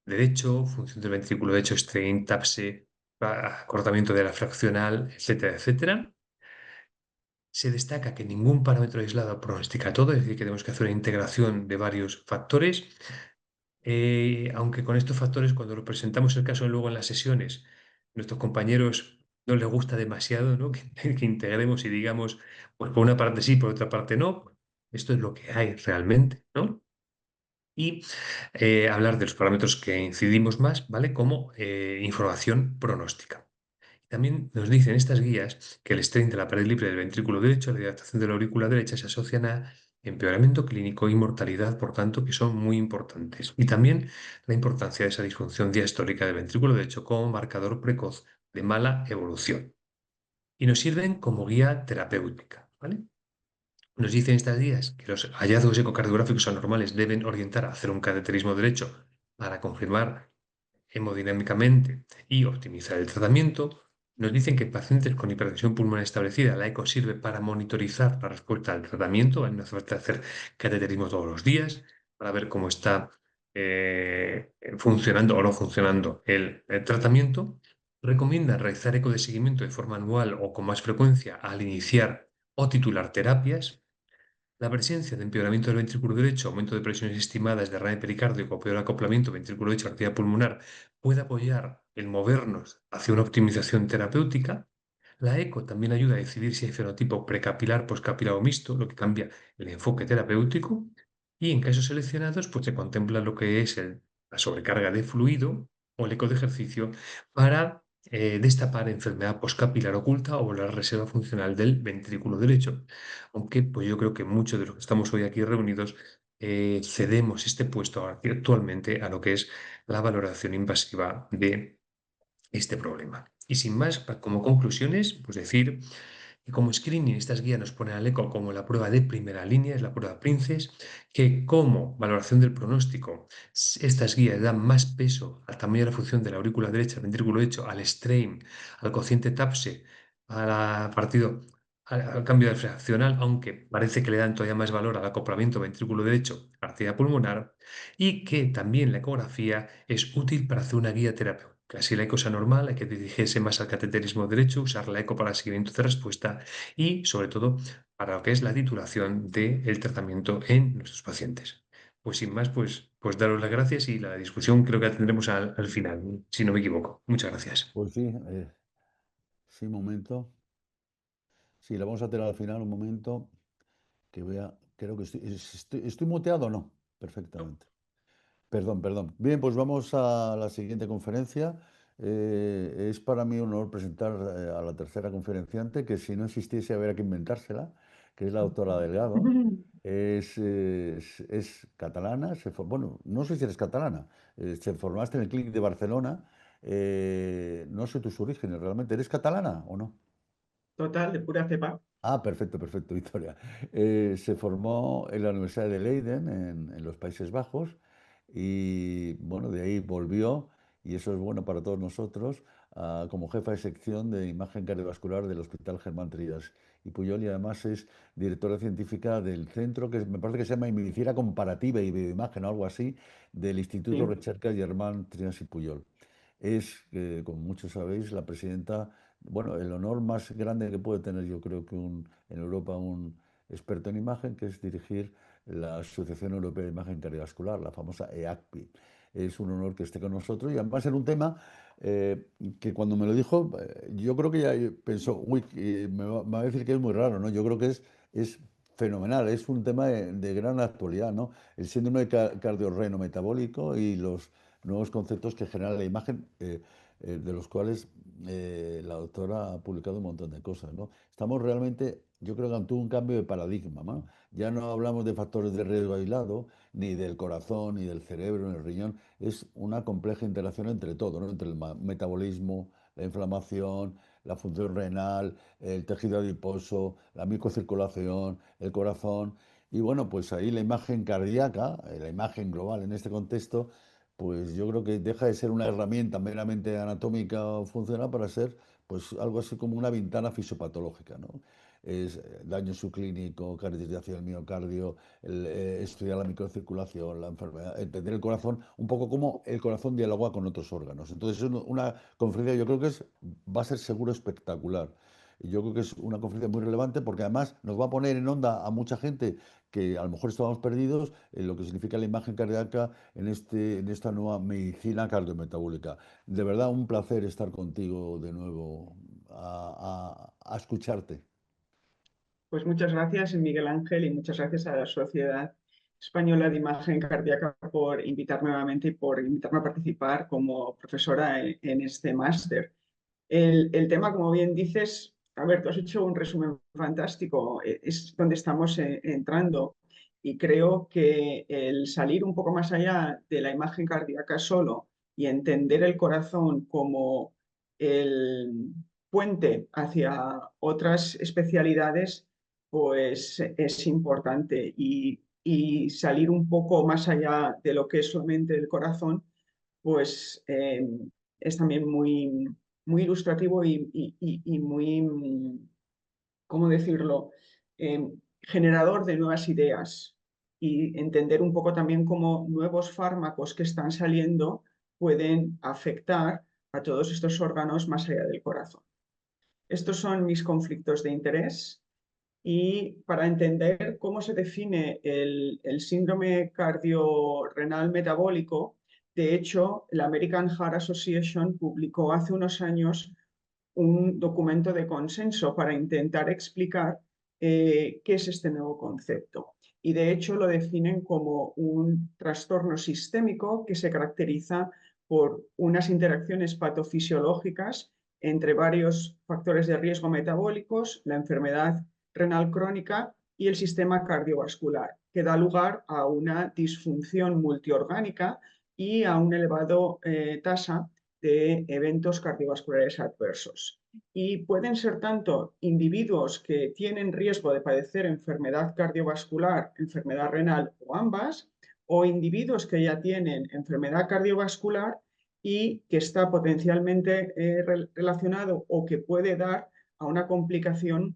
derecho, función del ventrículo derecho, strain, TAPSE, acortamiento de la fraccional, etcétera, etcétera. Se destaca que ningún parámetro aislado pronostica todo, es decir, que tenemos que hacer una integración de varios factores, aunque con estos factores, cuando lo presentamos el caso luego en las sesiones, nuestros compañeros no les gusta demasiado, ¿no? Que integremos y digamos, pues por una parte sí, por otra parte no. Esto es lo que hay realmente, ¿no? Y hablar de los parámetros que incidimos más, ¿vale? Como información pronóstica. También nos dicen estas guías que el strain de la pared libre del ventrículo derecho, la dilatación de la aurícula derecha se asocian a empeoramiento clínico y mortalidad, por tanto, que son muy importantes. Y también la importancia de esa disfunción diastólica del ventrículo derecho como marcador precoz de mala evolución. Y nos sirven como guía terapéutica, ¿vale? Nos dicen estas guías que los hallazgos ecocardiográficos anormales deben orientar a hacer un cateterismo derecho para confirmar hemodinámicamente y optimizar el tratamiento. Nos dicen que en pacientes con hipertensión pulmonar establecida, la eco sirve para monitorizar la respuesta al tratamiento. No hace falta hacer cateterismo todos los días para ver cómo está funcionando o no funcionando el tratamiento. Recomienda realizar eco de seguimiento de forma anual o con más frecuencia al iniciar o titular terapias. La presencia de empeoramiento del ventrículo derecho, aumento de presiones estimadas, derrame pericárdico, peor acoplamiento ventrículo derecho, arteria pulmonar, puede apoyar el movernos hacia una optimización terapéutica. La eco también ayuda a decidir si hay fenotipo precapilar, poscapilar o mixto, lo que cambia el enfoque terapéutico. Y en casos seleccionados, pues se contempla lo que es la sobrecarga de fluido o el eco de ejercicio para destapar enfermedad poscapilar oculta o la reserva funcional del ventrículo derecho. Aunque pues yo creo que muchos de los que estamos hoy aquí reunidos cedemos este puesto actualmente a lo que es la valoración invasiva de este problema. Y sin más, como conclusiones, pues decir que como screening estas guías nos ponen al eco como la prueba de primera línea, es la prueba Princes, que como valoración del pronóstico, estas guías dan más peso al tamaño de la función de la aurícula derecha, el ventrículo derecho, al strain, al cociente TAPSE, al cambio de fraccional, aunque parece que le dan todavía más valor al acoplamiento ventrículo derecho, arteria pulmonar, y que también la ecografía es útil para hacer una guía terapéutica. Si la eco es anormal, hay que dirigirse más al cateterismo derecho, usar la eco para el seguimiento de respuesta y, sobre todo, para lo que es la titulación del tratamiento en nuestros pacientes. Pues sin más, pues daros las gracias y la discusión creo que la tendremos al final, si no me equivoco. Muchas gracias. Pues sí, sí, un momento. Sí, la vamos a tener al final, un momento, que vea, creo que estoy muteado o no, perfectamente. Perdón, perdón. Bien, pues vamos a la siguiente conferencia. Es para mí un honor presentar a la tercera conferenciante, que si no existiese habría que inventársela, que es la doctora Delgado. Es catalana, bueno, no sé si eres catalana, se formaste en el Clínic de Barcelona. No sé tus orígenes realmente. ¿Eres catalana o no? Total, de pura cepa. Ah, perfecto, perfecto, Victoria. Se formó en la Universidad de Leiden, en los Países Bajos, y bueno, de ahí volvió, y eso es bueno para todos nosotros, como jefa de sección de imagen cardiovascular del Hospital Germán Trías y Puyol, y además es directora científica del centro que me parece que se llama Medicina Comparativa y Bioimagen o algo así, del Instituto Sí. Recerca Germán Trías y Puyol. Es, como muchos sabéis, la presidenta, bueno, el honor más grande que puede tener yo creo que en Europa un experto en imagen, que es dirigir la Asociación Europea de Imagen Cardiovascular, la famosa EACPI. Es un honor que esté con nosotros y además en un tema que cuando me lo dijo, yo creo que ya pensó, uy, me va a decir que es muy raro, ¿no? Yo creo que es Fenomenal, es un tema de gran actualidad, ¿no? El síndrome cardiorreno metabólico y los nuevos conceptos que genera la imagen, de los cuales la doctora ha publicado un montón de cosas, ¿no? Estamos realmente, yo creo que ante un cambio de paradigma, ¿no? Ya no hablamos de factores de riesgo aislado, ni del corazón, ni del cerebro, ni del riñón, es una compleja interacción entre todo, ¿no? Entre el metabolismo, la inflamación, la función renal, el tejido adiposo, la microcirculación, el corazón. Y bueno, pues ahí la imagen cardíaca, la imagen global en este contexto, pues yo creo que deja de ser una herramienta meramente anatómica o funcional para ser pues algo así como una ventana fisiopatológica, ¿no? Es daño subclínico, caracterización del miocardio, estudiar la microcirculación, la enfermedad, entender el corazón, un poco como el corazón dialoga con otros órganos. Entonces es una conferencia, yo creo que va a ser seguro espectacular. Y yo creo que es una conferencia muy relevante porque además nos va a poner en onda a mucha gente que a lo mejor estábamos perdidos en lo que significa la imagen cardíaca en esta nueva medicina cardiometabólica. De verdad, un placer estar contigo de nuevo a escucharte. Pues muchas gracias, Miguel Ángel, y muchas gracias a la Sociedad Española de Imagen Cardíaca por invitarme nuevamente y por invitarme a participar como profesora en este máster. El tema, como bien dices, a ver, tú has hecho un resumen fantástico, es donde estamos entrando, y creo que el salir un poco más allá de la imagen cardíaca solo y entender el corazón como el puente hacia otras especialidades, pues es importante, y salir un poco más allá de lo que es solamente el corazón, pues es también muy ilustrativo y muy, ¿cómo decirlo?, generador de nuevas ideas, y entender un poco también cómo nuevos fármacos que están saliendo pueden afectar a todos estos órganos más allá del corazón. Estos son mis conflictos de interés, y para entender cómo se define el síndrome cardiorrenal metabólico, de hecho, la American Heart Association publicó hace unos años un documento de consenso para intentar explicar qué es este nuevo concepto. Y de hecho lo definen como un trastorno sistémico que se caracteriza por unas interacciones patofisiológicas entre varios factores de riesgo metabólicos, la enfermedad renal crónica y el sistema cardiovascular, que da lugar a una disfunción multiorgánica y a una elevada tasa de eventos cardiovasculares adversos. Y pueden ser tanto individuos que tienen riesgo de padecer enfermedad cardiovascular, enfermedad renal o ambas, o individuos que ya tienen enfermedad cardiovascular y que está potencialmente relacionado o que puede dar a una complicación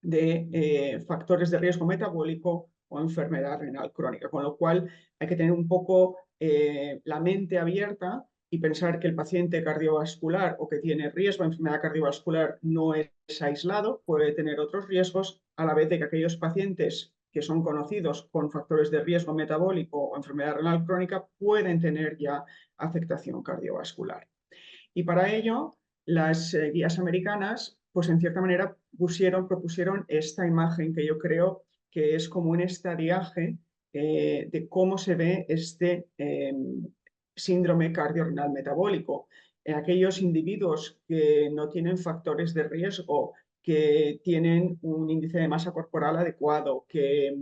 de factores de riesgo metabólico o enfermedad renal crónica, con lo cual hay que tener un poco la mente abierta y pensar que el paciente cardiovascular o que tiene riesgo de enfermedad cardiovascular no es aislado, puede tener otros riesgos, a la vez de que aquellos pacientes que son conocidos con factores de riesgo metabólico o enfermedad renal crónica pueden tener ya afectación cardiovascular. Y para ello, las guías americanas, pues en cierta manera propusieron esta imagen que yo creo que es como un estadiaje de cómo se ve este síndrome cardiorrenal metabólico. En aquellos individuos que no tienen factores de riesgo, que tienen un índice de masa corporal adecuado, que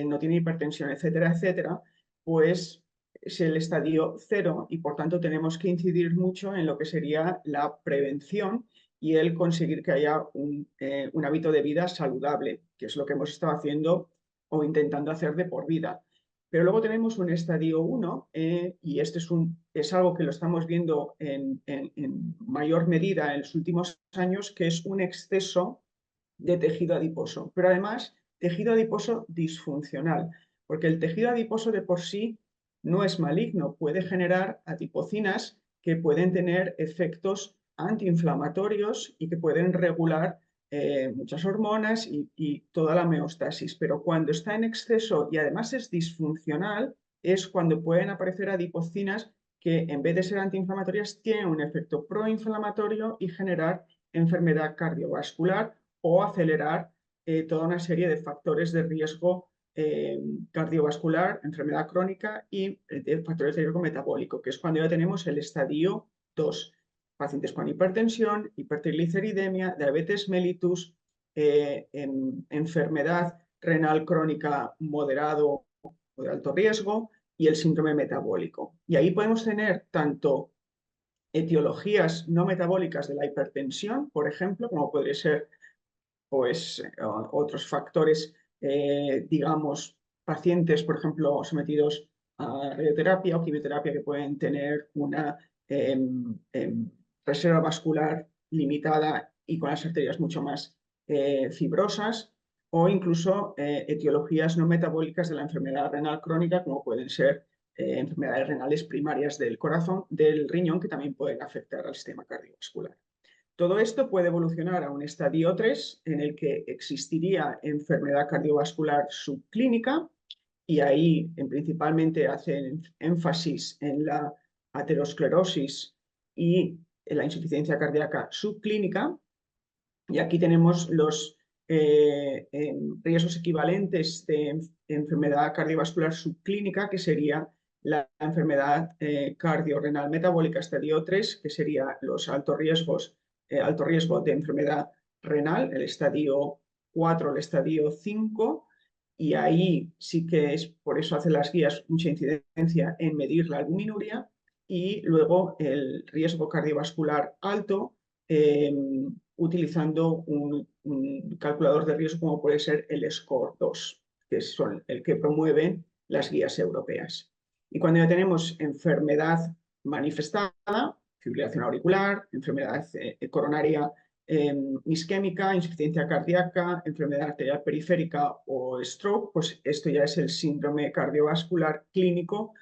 no tienen hipertensión, etcétera, etcétera, pues es el estadio cero, y por tanto tenemos que incidir mucho en lo que sería la prevención y el conseguir que haya un hábito de vida saludable, que es lo que hemos estado haciendo o intentando hacer de por vida. Pero luego tenemos un estadio 1 y este es algo que lo estamos viendo en mayor medida en los últimos años, que es un exceso de tejido adiposo, pero además tejido adiposo disfuncional, porque el tejido adiposo de por sí no es maligno, puede generar adipocinas que pueden tener efectos antiinflamatorios y que pueden regular muchas hormonas y toda la homeostasis, pero cuando está en exceso y además es disfuncional, es cuando pueden aparecer adipocinas que en vez de ser antiinflamatorias tienen un efecto proinflamatorio y generar enfermedad cardiovascular o acelerar toda una serie de factores de riesgo cardiovascular, enfermedad crónica y de factores de riesgo metabólico, que es cuando ya tenemos el estadio 2. Pacientes con hipertensión, hipertrigliceridemia, diabetes mellitus, enfermedad renal crónica moderado o de alto riesgo y el síndrome metabólico. Y ahí podemos tener tanto etiologías no metabólicas de la hipertensión, por ejemplo, como podría ser pues, otros factores, digamos, pacientes, por ejemplo, sometidos a radioterapia o quimioterapia que pueden tener una reserva vascular limitada y con las arterias mucho más fibrosas, o incluso etiologías no metabólicas de la enfermedad renal crónica, como pueden ser enfermedades renales primarias del corazón, del riñón, que también pueden afectar al sistema cardiovascular. Todo esto puede evolucionar a un estadio 3 en el que existiría enfermedad cardiovascular subclínica, y ahí principalmente hacen énfasis en la aterosclerosis y en la insuficiencia cardíaca subclínica. Y aquí tenemos los riesgos equivalentes de enfermedad cardiovascular subclínica, que sería la enfermedad cardiorrenal metabólica estadio 3, que sería los alto riesgo de enfermedad renal, el estadio 4, el estadio 5, y ahí sí que es, por eso hacen las guías mucha incidencia en medir la albuminuria, y luego el riesgo cardiovascular alto, utilizando un calculador de riesgo como puede ser el SCORE-2, que son el que promueven las guías europeas. Y cuando ya tenemos enfermedad manifestada, fibrilación auricular, enfermedad coronaria isquémica, insuficiencia cardíaca, enfermedad arterial periférica o stroke, pues esto ya es el síndrome cardiovascular clínico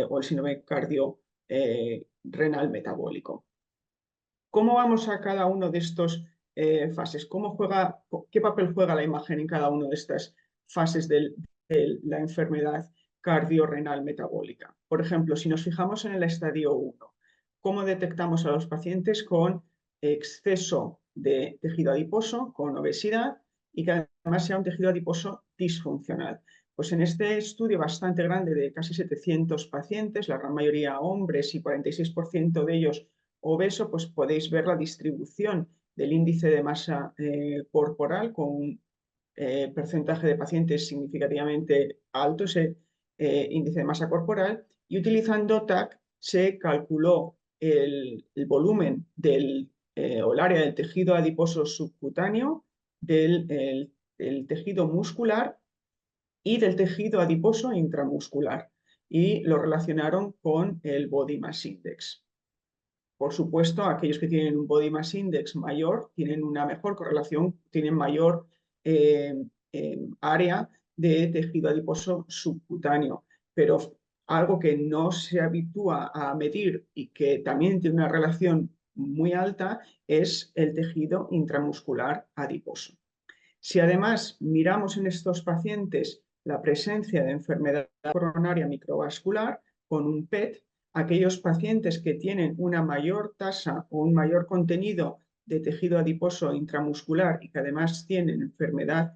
o el síndrome renal metabólico. ¿Cómo vamos a cada uno de estos fases? ¿Qué papel juega la imagen en cada una de estas fases de la enfermedad cardiorrenal metabólica? Por ejemplo, si nos fijamos en el estadio 1, ¿cómo detectamos a los pacientes con exceso de tejido adiposo, con obesidad y que además sea un tejido adiposo disfuncional? Pues en este estudio bastante grande de casi 700 pacientes, la gran mayoría hombres y 46% de ellos obeso, pues podéis ver la distribución del índice de masa corporal con un porcentaje de pacientes significativamente alto, ese índice de masa corporal, y utilizando TAC se calculó el volumen o el área del tejido adiposo subcutáneo, del tejido muscular y del tejido adiposo intramuscular, y lo relacionaron con el Body Mass Index. Por supuesto, aquellos que tienen un Body Mass Index mayor tienen una mejor correlación, tienen mayor área de tejido adiposo subcutáneo, pero algo que no se habitúa a medir y que también tiene una relación muy alta es el tejido intramuscular adiposo. Si además miramos en estos pacientes la presencia de enfermedad coronaria microvascular con un PET, aquellos pacientes que tienen una mayor tasa o un mayor contenido de tejido adiposo intramuscular y que además tienen enfermedad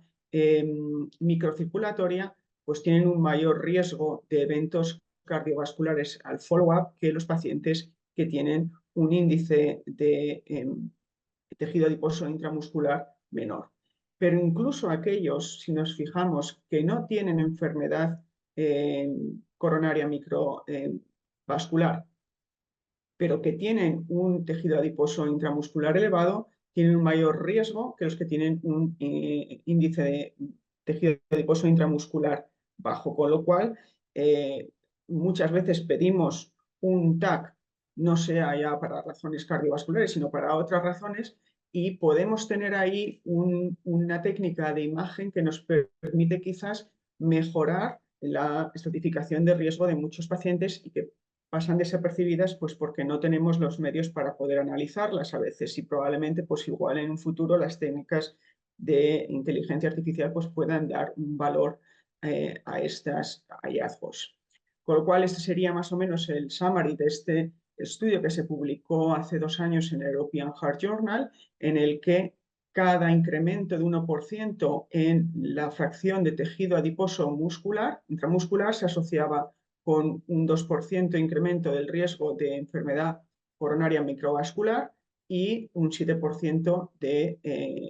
microcirculatoria, pues tienen un mayor riesgo de eventos cardiovasculares al follow-up que los pacientes que tienen un índice de tejido adiposo intramuscular menor. Pero incluso aquellos, si nos fijamos, que no tienen enfermedad coronaria microvascular, pero que tienen un tejido adiposo intramuscular elevado, tienen un mayor riesgo que los que tienen un índice de tejido adiposo intramuscular bajo, con lo cual muchas veces pedimos un TAC, no sea ya para razones cardiovasculares, sino para otras razones, y podemos tener ahí una técnica de imagen que nos permite quizás mejorar la estratificación de riesgo de muchos pacientes y que pasan desapercibidas pues porque no tenemos los medios para poder analizarlas a veces, y probablemente pues igual en un futuro las técnicas de inteligencia artificial pues puedan dar un valor a estos hallazgos. Con lo cual este sería más o menos el summary de este estudio que se publicó hace 2 años en el European Heart Journal, en el que cada incremento de 1% en la fracción de tejido adiposo muscular, intramuscular, se asociaba con un 2% incremento del riesgo de enfermedad coronaria microvascular y un 7% de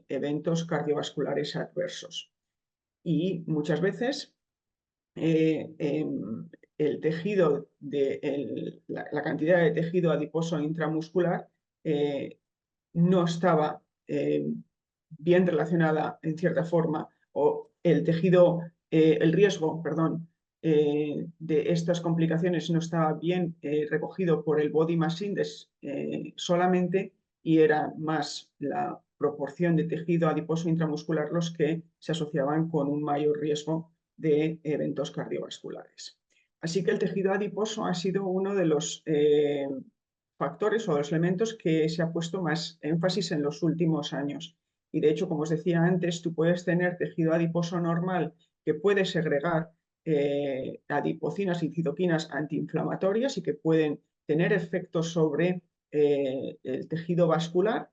eventos cardiovasculares adversos. Y muchas veces el tejido la cantidad de tejido adiposo intramuscular no estaba bien relacionada en cierta forma, o el riesgo, perdón, de estas complicaciones no estaba bien recogido por el Body Mass Index solamente, y era más la proporción de tejido adiposo intramuscular los que se asociaban con un mayor riesgo de eventos cardiovasculares. Así que el tejido adiposo ha sido uno de los factores o los elementos que se ha puesto más énfasis en los últimos años. Y de hecho, como os decía antes, tú puedes tener tejido adiposo normal que puede segregar adipocinas y citoquinas antiinflamatorias y que pueden tener efectos sobre el tejido vascular,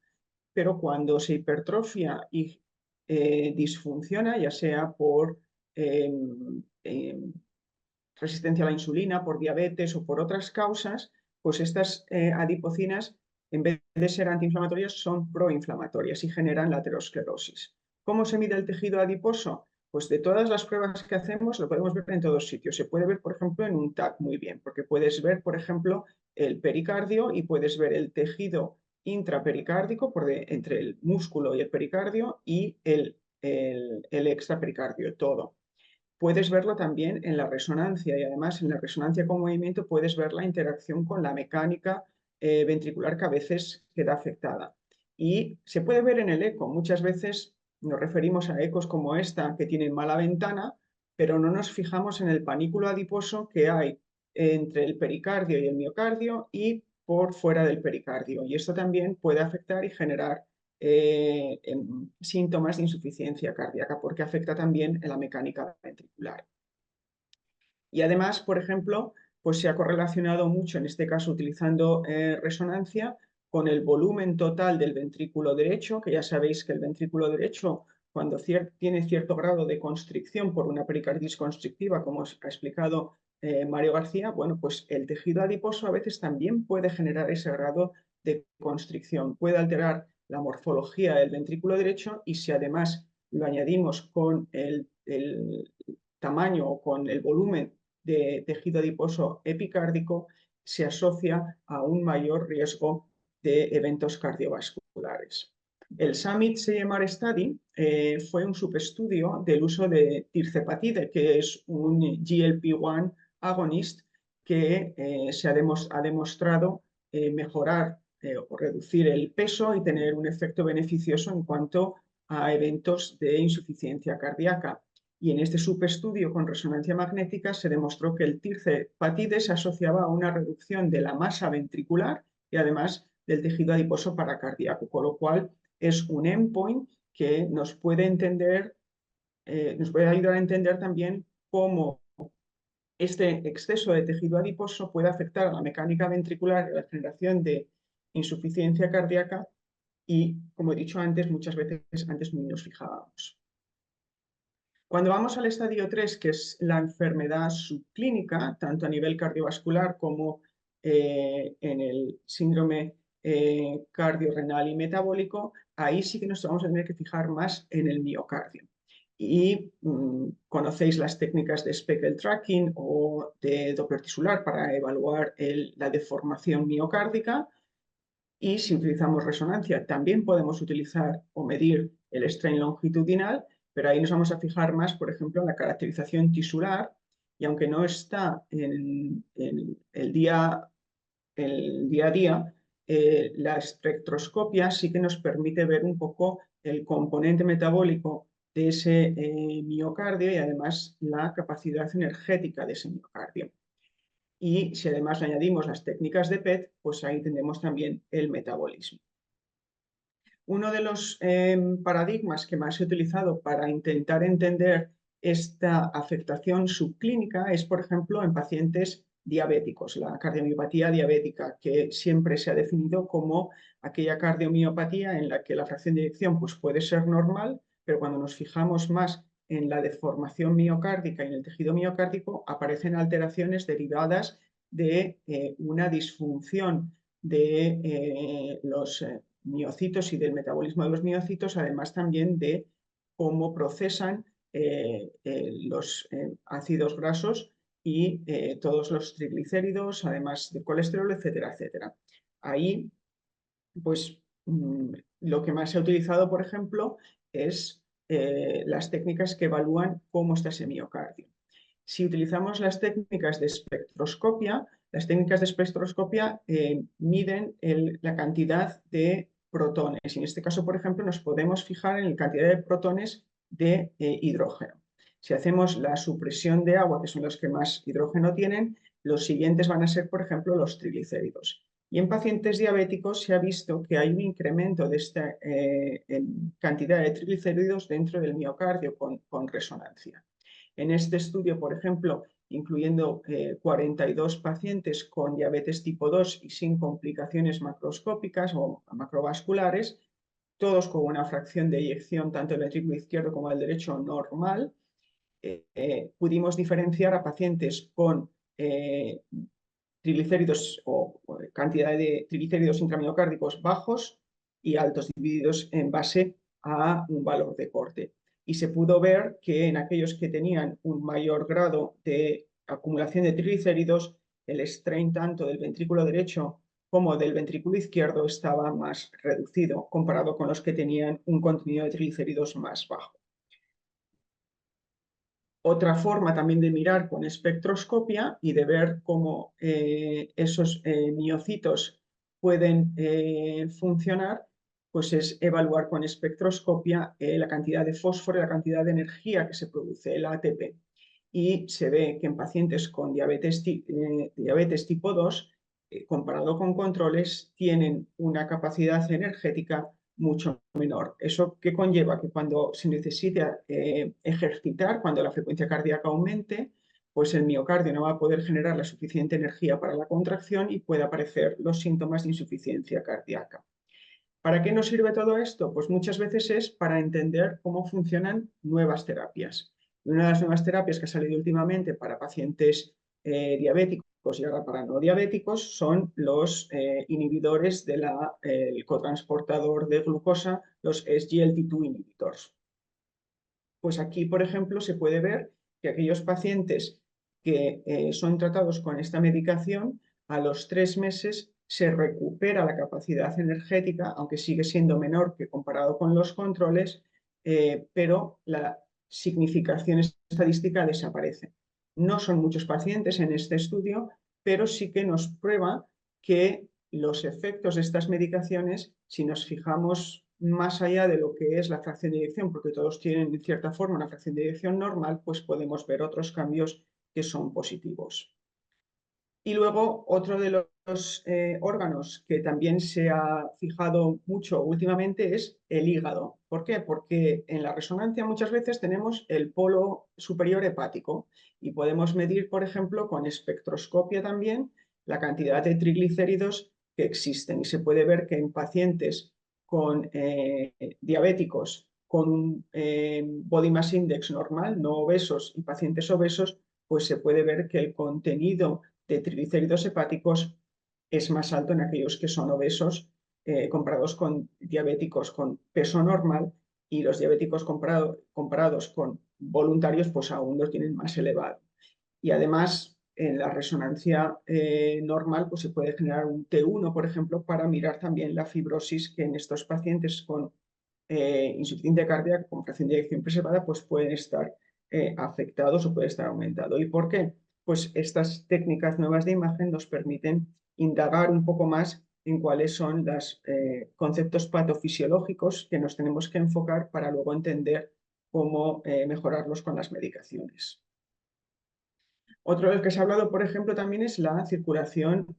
pero cuando se hipertrofia y disfunciona, ya sea por resistencia a la insulina, por diabetes o por otras causas, pues estas adipocinas, en vez de ser antiinflamatorias, son proinflamatorias y generan la aterosclerosis. ¿Cómo se mide el tejido adiposo? Pues de todas las pruebas que hacemos lo podemos ver en todos sitios. Se puede ver, por ejemplo, en un TAC muy bien, porque puedes ver, por ejemplo, el pericardio y puedes ver el tejido intrapericárdico entre el músculo y el pericardio y el extrapericardio, todo. Puedes verlo también en la resonancia, y además en la resonancia con movimiento puedes ver la interacción con la mecánica ventricular que a veces queda afectada. Y se puede ver en el eco. Muchas veces nos referimos a ecos como esta que tienen mala ventana, pero no nos fijamos en el panículo adiposo que hay entre el pericardio y el miocardio y por fuera del pericardio. Y esto también puede afectar y generar síntomas de insuficiencia cardíaca, porque afecta también en la mecánica ventricular. Y además, por ejemplo, pues se ha correlacionado mucho, en este caso utilizando resonancia, con el volumen total del ventrículo derecho, que ya sabéis que el ventrículo derecho, cuando tiene cierto grado de constricción por una pericardis constrictiva, como os ha explicado Mario García, bueno, pues el tejido adiposo a veces también puede generar ese grado de constricción, puede alterar la morfología del ventrículo derecho, y si además lo añadimos con el tamaño o con el volumen de tejido adiposo epicárdico, se asocia a un mayor riesgo de eventos cardiovasculares. El Summit CMR Study fue un subestudio del uso de tirzepatide, que es un GLP-1 agonist que se ha demostrado mejorar o reducir el peso y tener un efecto beneficioso en cuanto a eventos de insuficiencia cardíaca. Y en este subestudio con resonancia magnética se demostró que el tirzepatide se asociaba a una reducción de la masa ventricular y además del tejido adiposo paracardíaco, con lo cual es un endpoint que nos puede ayudar a entender también cómo este exceso de tejido adiposo puede afectar a la mecánica ventricular y a la generación de insuficiencia cardíaca, y, como he dicho antes, muchas veces antes ni nos fijábamos. Cuando vamos al estadio 3, que es la enfermedad subclínica, tanto a nivel cardiovascular como en el síndrome cardiorrenal y metabólico, ahí sí que nos vamos a tener que fijar más en el miocardio. Y conocéis las técnicas de speckle tracking o de Doppler tisular para evaluar la deformación miocárdica. Y si utilizamos resonancia, también podemos utilizar o medir el strain longitudinal, pero ahí nos vamos a fijar más, por ejemplo, en la caracterización tisular, y aunque no está en el día a día, la espectroscopia sí que nos permite ver un poco el componente metabólico de ese miocardio y además la capacidad energética de ese miocardio. Y si además le añadimos las técnicas de PET, pues ahí tendremos también el metabolismo. Uno de los paradigmas que más he utilizado para intentar entender esta afectación subclínica es, por ejemplo, en pacientes diabéticos, la cardiomiopatía diabética, que siempre se ha definido como aquella cardiomiopatía en la que la fracción de eyección pues, puede ser normal, pero cuando nos fijamos más en la deformación miocárdica y en el tejido miocárdico, aparecen alteraciones derivadas de una disfunción de los miocitos y del metabolismo de los miocitos, además también de cómo procesan los ácidos grasos y todos los triglicéridos, además de colesterol, etcétera, etcétera. Ahí, pues, lo que más se ha utilizado, por ejemplo, es las técnicas que evalúan cómo está ese miocardio. Si utilizamos las técnicas de espectroscopia, las técnicas de espectroscopia miden la cantidad de protones. Y en este caso, por ejemplo, nos podemos fijar en la cantidad de protones de hidrógeno. Si hacemos la supresión de agua, que son los que más hidrógeno tienen, los siguientes van a ser, por ejemplo, los triglicéridos. Y en pacientes diabéticos se ha visto que hay un incremento de esta cantidad de triglicéridos dentro del miocardio con resonancia. En este estudio, por ejemplo, incluyendo 42 pacientes con diabetes tipo 2 y sin complicaciones macroscópicas o macrovasculares, todos con una fracción de eyección tanto del ventrículo izquierdo como del derecho normal, pudimos diferenciar a pacientes con triglicéridos o cantidad de triglicéridos intramiocárdicos bajos y altos, divididos en base a un valor de corte. Y se pudo ver que en aquellos que tenían un mayor grado de acumulación de triglicéridos, el strain tanto del ventrículo derecho como del ventrículo izquierdo estaba más reducido comparado con los que tenían un contenido de triglicéridos más bajo. Otra forma también de mirar con espectroscopia y de ver cómo esos miocitos pueden funcionar, pues es evaluar con espectroscopia la cantidad de fósforo y la cantidad de energía que se produce, el ATP. Y se ve que en pacientes con diabetes tipo 2, comparado con controles, tienen una capacidad energética mucho menor. ¿Eso qué conlleva? Que cuando se necesita ejercitar, cuando la frecuencia cardíaca aumente, pues el miocardio no va a poder generar la suficiente energía para la contracción y puede aparecer los síntomas de insuficiencia cardíaca. ¿Para qué nos sirve todo esto? Pues muchas veces es para entender cómo funcionan nuevas terapias. Una de las nuevas terapias que ha salido últimamente para pacientes diabéticos y ahora para no diabéticos son los inhibidores del cotransportador de glucosa, los SGLT2 inhibitors. Pues aquí, por ejemplo, se puede ver que aquellos pacientes que son tratados con esta medicación, a los 3 meses se recupera la capacidad energética, aunque sigue siendo menor que comparado con los controles, pero la significación estadística desaparece. No son muchos pacientes en este estudio, pero sí que nos prueba que los efectos de estas medicaciones, si nos fijamos más allá de lo que es la fracción de eyección, porque todos tienen en cierta forma una fracción de eyección normal, pues podemos ver otros cambios que son positivos. Y luego otro de los órganos que también se ha fijado mucho últimamente es el hígado. ¿Por qué? Porque en la resonancia muchas veces tenemos el polo superior hepático y podemos medir, por ejemplo, con espectroscopia también la cantidad de triglicéridos que existen. Y se puede ver que en pacientes con diabéticos con un body mass index normal, no obesos y pacientes obesos, pues se puede ver que el contenido de triglicéridos hepáticos es más alto en aquellos que son obesos comparados con diabéticos con peso normal, y los diabéticos comparados con voluntarios pues aún lo tienen más elevado. Y además en la resonancia normal pues se puede generar un T1, por ejemplo, para mirar también la fibrosis que en estos pacientes con insuficiencia cardíaca con fracción de eyección preservada pues pueden estar afectados o puede estar aumentado. ¿Y por qué? Pues estas técnicas nuevas de imagen nos permiten indagar un poco más en cuáles son los conceptos patofisiológicos que nos tenemos que enfocar para luego entender cómo mejorarlos con las medicaciones. Otro del que se ha hablado, por ejemplo, también es la circulación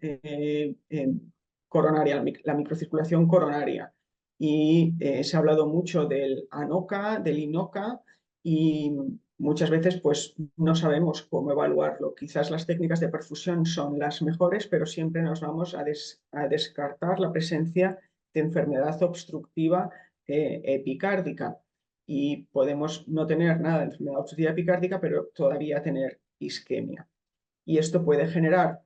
coronaria, la microcirculación coronaria. Y se ha hablado mucho del ANOCA, del INOCA, y muchas veces pues no sabemos cómo evaluarlo. Quizás las técnicas de perfusión son las mejores, pero siempre nos vamos a descartar la presencia de enfermedad obstructiva epicárdica. Y podemos no tener nada de enfermedad obstructiva epicárdica, pero todavía tener isquemia. Y esto puede generar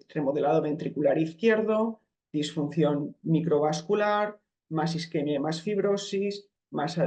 remodelado ventricular izquierdo, disfunción microvascular, más isquemia y más fibrosis, más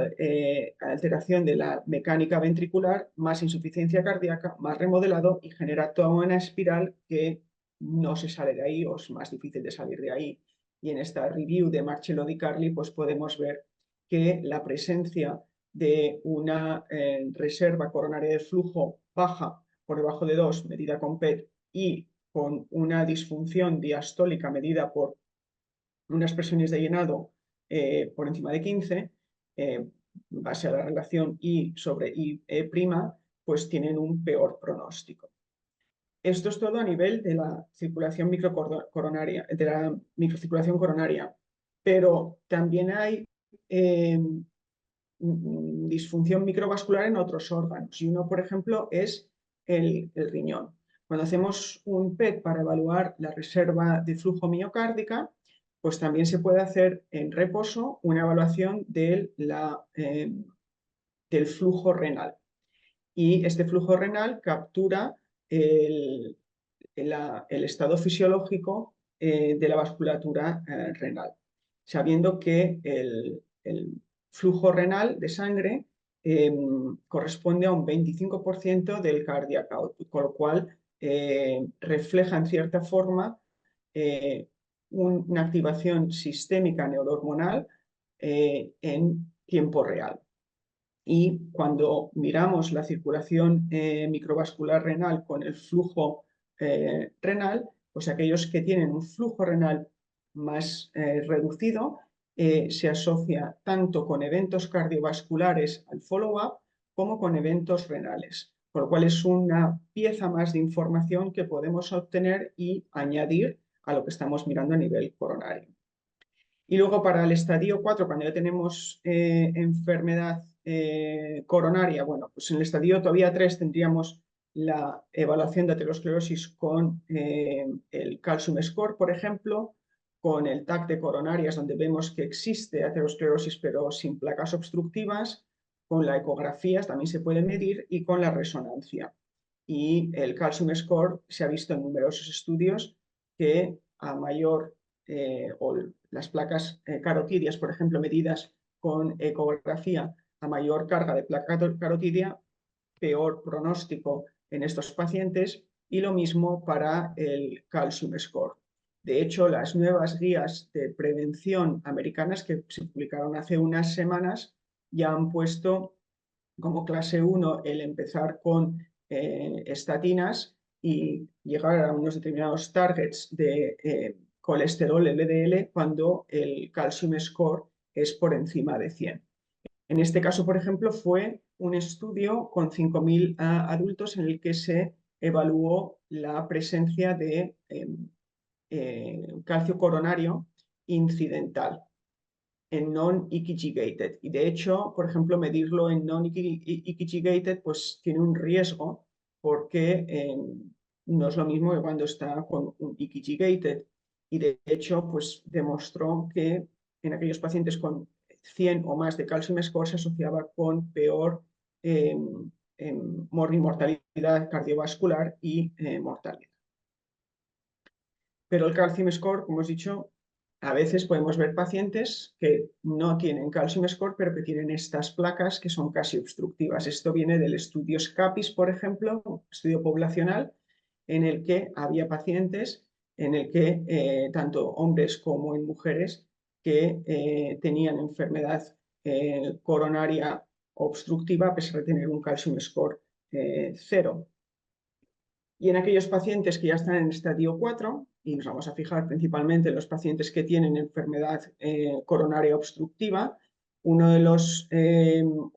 alteración de la mecánica ventricular, más insuficiencia cardíaca, más remodelado, y genera toda una espiral que no se sale de ahí o es más difícil de salir de ahí. Y en esta review de Marcello Di Carli pues podemos ver que la presencia de una reserva coronaria de flujo baja por debajo de 2, medida con PET, y con una disfunción diastólica medida por unas presiones de llenado por encima de 15, base a la relación I sobre I', pues tienen un peor pronóstico. Esto es todo a nivel de la circulación microcoronaria, de la microcirculación coronaria, pero también hay disfunción microvascular en otros órganos, y uno, por ejemplo, es el riñón. Cuando hacemos un PET para evaluar la reserva de flujo miocárdica, pues también se puede hacer en reposo una evaluación del flujo renal. Y este flujo renal captura el estado fisiológico de la vasculatura renal, sabiendo que el flujo renal de sangre corresponde a un 25% del cardiac output, con lo cual refleja en cierta forma una activación sistémica neurohormonal en tiempo real. Y cuando miramos la circulación microvascular renal con el flujo renal, pues aquellos que tienen un flujo renal más reducido se asocia tanto con eventos cardiovasculares al follow-up como con eventos renales, por lo cual es una pieza más de información que podemos obtener y añadir a lo que estamos mirando a nivel coronario. Y luego para el estadio 4, cuando ya tenemos enfermedad coronaria, bueno, pues en el estadio todavía 3 tendríamos la evaluación de aterosclerosis con el calcium score, por ejemplo, con el TAC de coronarias, donde vemos que existe aterosclerosis pero sin placas obstructivas, con la ecografía también se puede medir, y con la resonancia. Y el calcium score se ha visto en numerosos estudios que a mayor o las placas carotidias, por ejemplo, medidas con ecografía, a mayor carga de placa carotidia, peor pronóstico en estos pacientes, y lo mismo para el calcium score. De hecho, las nuevas guías de prevención americanas que se publicaron hace unas semanas ya han puesto como clase 1 el empezar con estatinas y llegar a unos determinados targets de colesterol LDL cuando el calcium score es por encima de 100. En este caso, por ejemplo, fue un estudio con 5.000 adultos en el que se evaluó la presencia de calcio coronario incidental en non-EKG gated. Y de hecho, por ejemplo, medirlo en non-EKG gated pues tiene un riesgo, porque no es lo mismo que cuando está con un EKG gated. Y de hecho, pues demostró que en aquellos pacientes con 100 o más de calcium score se asociaba con peor mortalidad cardiovascular y mortalidad. Pero el calcium score, como os he dicho, a veces podemos ver pacientes que no tienen calcium score, pero que tienen estas placas que son casi obstructivas. Esto viene del estudio SCAPIS, por ejemplo, estudio poblacional, en el que había pacientes, en el que tanto hombres como en mujeres que tenían enfermedad coronaria obstructiva a pesar de tener un calcium score 0. Y en aquellos pacientes que ya están en estadio 4, y nos vamos a fijar principalmente en los pacientes que tienen enfermedad coronaria obstructiva, uno de los, enfermedad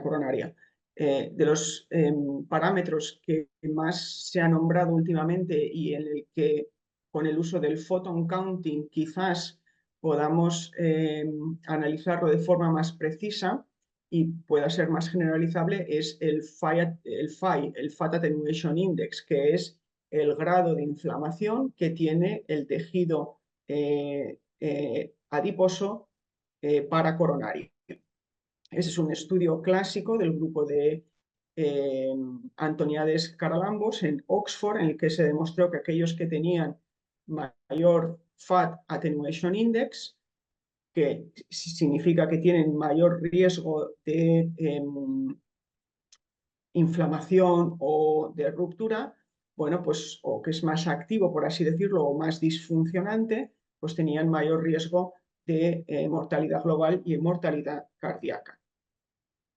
coronaria, de los parámetros que más se ha nombrado últimamente y en el que con el uso del photon counting quizás podamos analizarlo de forma más precisa, y pueda ser más generalizable es el FAI, el Fat Attenuation Index, que es el grado de inflamación que tiene el tejido adiposo paracoronario. Ese es un estudio clásico del grupo de Antoniades Caralambos en Oxford, en el que se demostró que aquellos que tenían mayor Fat Attenuation Index, que significa que tienen mayor riesgo de inflamación o de ruptura, bueno, pues, o que es más activo, por así decirlo, o más disfuncionante, pues tenían mayor riesgo de mortalidad global y mortalidad cardíaca.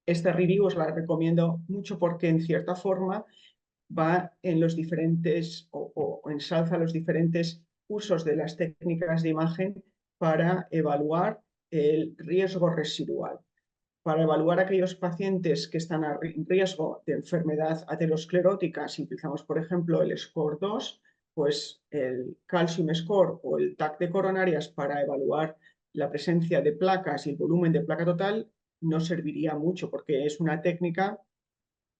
Esta review os la recomiendo mucho porque, en cierta forma, va en los diferentes o ensalza los diferentes usos de las técnicas de imagen para evaluar el riesgo residual. Para evaluar aquellos pacientes que están en riesgo de enfermedad aterosclerótica, si utilizamos, por ejemplo, el SCORE 2, pues el Calcium Score o el TAC de coronarias para evaluar la presencia de placas y el volumen de placa total no serviría mucho porque es una técnica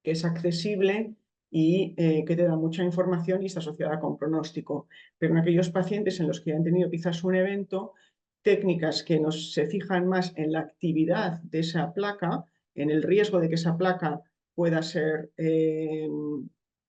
que es accesible y que te da mucha información y está asociada con pronóstico. Pero en aquellos pacientes en los que han tenido quizás un evento, técnicas que se fijan más en la actividad de esa placa, en el riesgo de que esa placa pueda ser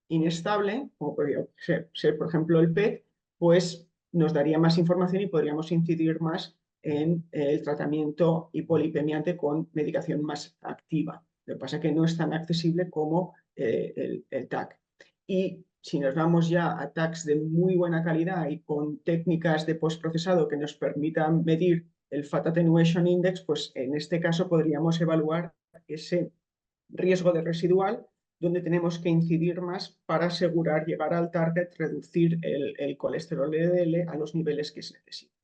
inestable, como podría ser, por ejemplo, el PET, pues nos daría más información y podríamos incidir más en el tratamiento hipolipemiante con medicación más activa. Lo que pasa es que no es tan accesible como el TAC. Y si nos vamos ya a TACs de muy buena calidad y con técnicas de postprocesado que nos permitan medir el Fat Attenuation Index, pues en este caso podríamos evaluar ese riesgo de residual donde tenemos que incidir más para asegurar llegar al target, reducir el colesterol LDL a los niveles que se necesitan.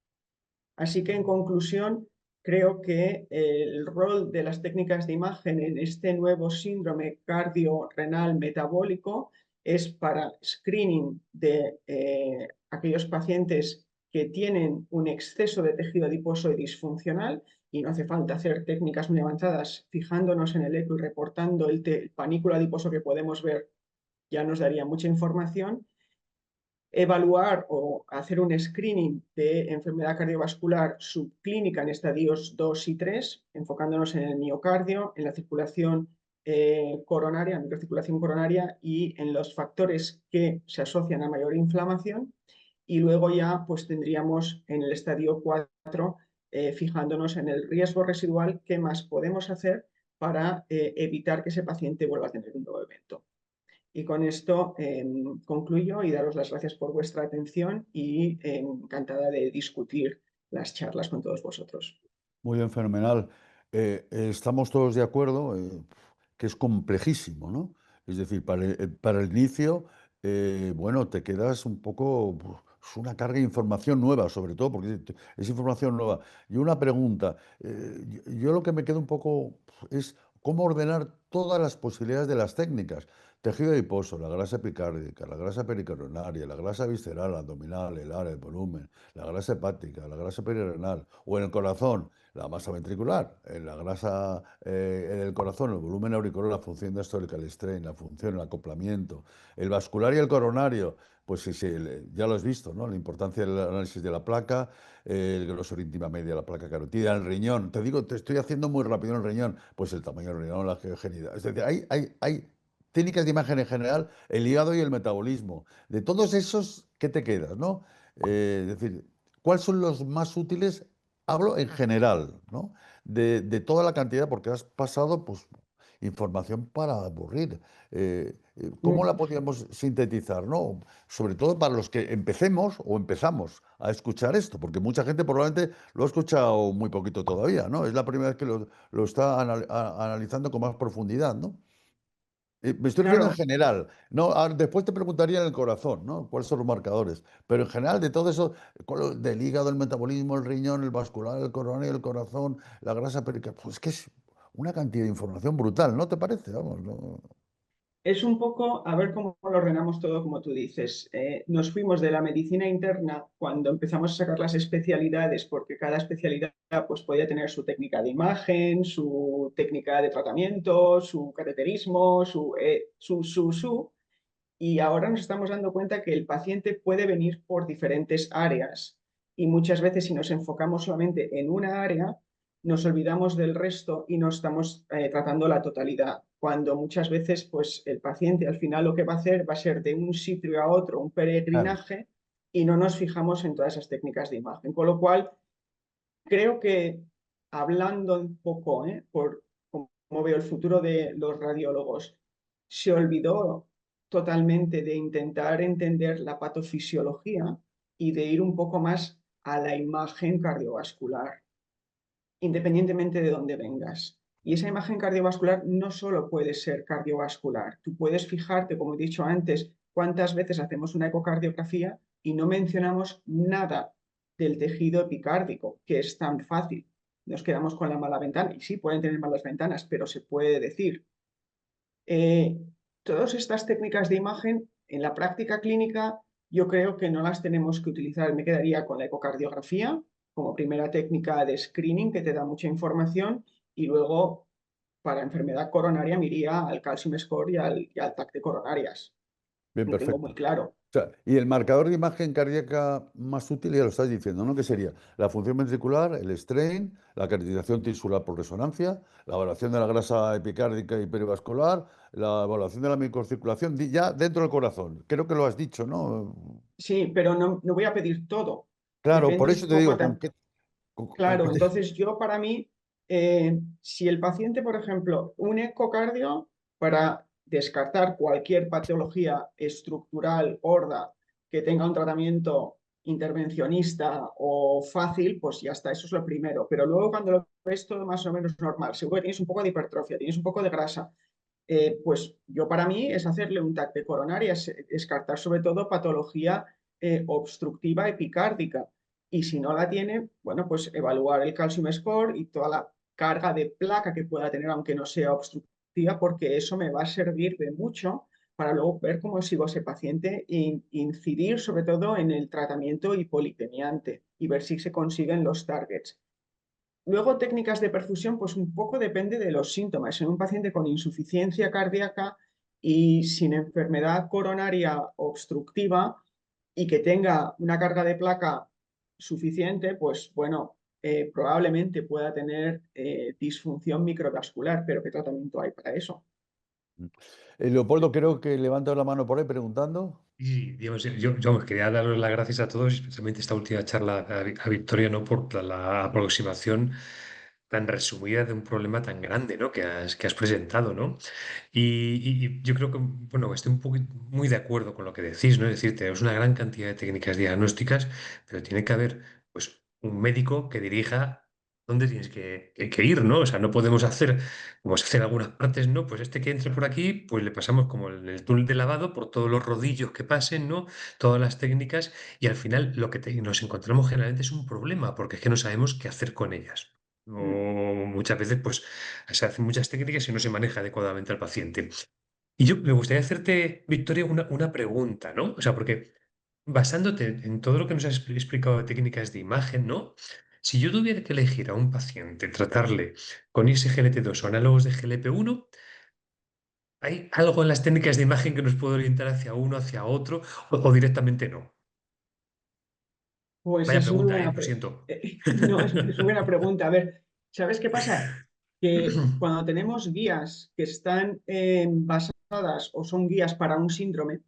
Así que, en conclusión, creo que el rol de las técnicas de imagen en este nuevo síndrome cardiorrenal metabólico es para screening de aquellos pacientes que tienen un exceso de tejido adiposo y disfuncional, y no hace falta hacer técnicas muy avanzadas. Fijándonos en el eco y reportando el panículo adiposo que podemos ver ya nos daría mucha información. Evaluar o hacer un screening de enfermedad cardiovascular subclínica en estadios 2 y 3, enfocándonos en el miocardio, en la circulación coronaria, microcirculación coronaria y en los factores que se asocian a mayor inflamación. Y luego ya pues tendríamos en el estadio 4, fijándonos en el riesgo residual, qué más podemos hacer para evitar que ese paciente vuelva a tener un nuevo evento. Y con esto concluyo y daros las gracias por vuestra atención y encantada de discutir las charlas con todos vosotros. Muy bien, fenomenal. Estamos todos de acuerdo que es complejísimo, ¿no? Es decir, para el inicio, bueno, te quedas un poco, es una carga de información nueva, sobre todo porque es información nueva. Y una pregunta, yo lo que me quedo un poco es cómo ordenar todas las posibilidades de las técnicas. Tejido adiposo, la grasa epicárdica, la grasa pericoronaria, la grasa visceral, abdominal, el área, el volumen, la grasa hepática, la grasa perirenal, o en el corazón, la masa ventricular, en la grasa en el corazón, el volumen auricular, la función diastólica, el strain, la función, el acoplamiento, el vascular y el coronario, pues sí, sí, ya lo has visto, ¿no? La importancia del análisis de la placa, el grosor íntima media, la placa carótida, el riñón. Te digo, te estoy haciendo muy rápido el riñón, pues el tamaño del riñón, la geogenidad. Es decir, hay técnicas de imagen en general, el hígado y el metabolismo. De todos esos, ¿qué te quedas, no? Es decir, ¿cuáles son los más útiles? Hablo en general, ¿no? De toda la cantidad, porque has pasado, pues, información para aburrir. ¿Cómo la podríamos sintetizar, no? Sobre todo para los que empecemos o empezamos a escuchar esto, porque mucha gente probablemente lo ha escuchado muy poquito todavía, ¿no? Es la primera vez que lo está analizando con más profundidad, ¿no? Me estoy refiriendo en Claro, general, ¿no? Ahora, después te preguntaría en el corazón, ¿no? ¿Cuáles son los marcadores? Pero en general, de todo eso, del hígado, el metabolismo, el riñón, el vascular, el coronario, el corazón, la grasa perica, pues que es una cantidad de información brutal, ¿no te parece? Vamos, no. Es un poco a ver cómo lo ordenamos todo, como tú dices. Nos fuimos de la medicina interna cuando empezamos a sacar las especialidades, porque cada especialidad pues, podía tener su técnica de imagen, su técnica de tratamiento, su cateterismo, y ahora nos estamos dando cuenta que el paciente puede venir por diferentes áreas y muchas veces si nos enfocamos solamente en una área, nos olvidamos del resto y no estamos tratando la totalidad, cuando muchas veces pues el paciente al final lo que va a hacer va a ser de un sitio a otro un Claro. peregrinaje y no nos fijamos en todas esas técnicas de imagen, con lo cual creo que hablando un poco por cómo veo el futuro de los radiólogos, se olvidó totalmente de intentar entender la patofisiología y de ir un poco más a la imagen cardiovascular, independientemente de dónde vengas. Y esa imagen cardiovascular no solo puede ser cardiovascular. Tú puedes fijarte, como he dicho antes, cuántas veces hacemos una ecocardiografía y no mencionamos nada del tejido epicárdico, que es tan fácil. Nos quedamos con la mala ventana. Y sí, pueden tener malas ventanas, pero se puede decir. Eh, Todas estas técnicas de imagen, en la práctica clínica, yo creo que no las tenemos que utilizar. Me quedaría con la ecocardiografía como primera técnica de screening que te da mucha información y luego para enfermedad coronaria me iría al calcium score y al TAC de coronarias. Bien, Lo tengo muy perfecto. claro. O sea, y el marcador de imagen cardíaca más útil, ya lo estás diciendo, ¿no? ¿Qué sería? La función ventricular, el strain, la caracterización tisular por resonancia, la evaluación de la grasa epicárdica y perivascular, la evaluación de la microcirculación, ya dentro del corazón. Creo que lo has dicho, ¿no? Sí, pero no voy a pedir todo. Claro, por Depende un eso te poco digo, también. con Claro, entonces yo para mí, si el paciente, por ejemplo, un ecocardio para descartar cualquier patología estructural gorda que tenga un tratamiento intervencionista o fácil, pues ya está, eso es lo primero. Pero luego cuando lo ves todo más o menos normal, seguro que tienes un poco de hipertrofia, tienes un poco de grasa, pues yo para mí es hacerle un TAC de coronaria, es descartar sobre todo patología obstructiva epicárdica. Y si no la tiene, bueno, pues evaluar el calcium score y toda la carga de placa que pueda tener, aunque no sea obstructiva, porque eso me va a servir de mucho para luego ver cómo sigo ese paciente e incidir sobre todo en el tratamiento hipolipemiante y ver si se consiguen los targets. Luego, técnicas de perfusión, pues un poco depende de los síntomas. En un paciente con insuficiencia cardíaca y sin enfermedad coronaria obstructiva y que tenga una carga de placa suficiente, pues bueno, probablemente pueda tener disfunción microvascular, pero ¿qué tratamiento hay para eso? Leopoldo, creo que levantas la mano por ahí preguntando. Y digamos, yo quería daros las gracias a todos, especialmente esta última charla a Victoria, ¿no? Por la aproximación tan resumida de un problema tan grande, ¿no? Que has presentado, ¿no? Y yo creo que, bueno, estoy un poco muy de acuerdo con lo que decís, ¿no? Es decir, tenemos una gran cantidad de técnicas diagnósticas, pero tiene que haber, pues, un médico que dirija dónde tienes que ir, ¿no? O sea, no podemos hacer, como se hace en algunas partes, ¿no? Pues este que entre por aquí, pues le pasamos como el túnel de lavado por todos los rodillos que pasen, ¿no? Todas las técnicas, y al final lo que nos encontramos generalmente es un problema, porque es que no sabemos qué hacer con ellas. O Mm. muchas veces, pues, se hacen muchas técnicas y no se maneja adecuadamente al paciente. Y yo me gustaría hacerte, Victoria, una pregunta, ¿no? O sea, porque basándote en todo lo que nos has explicado de técnicas de imagen, ¿no? Si yo tuviera que elegir a un paciente, tratarle con SGLT2 o análogos de GLP-1, ¿hay algo en las técnicas de imagen que nos puede orientar hacia uno, hacia otro, o directamente no? Pues Vaya es muy pregunta, ¿eh? buena, Lo siento. no, es muy buena pregunta. A ver, ¿sabes qué pasa? Que cuando tenemos guías que están basadas o son guías para un síndrome,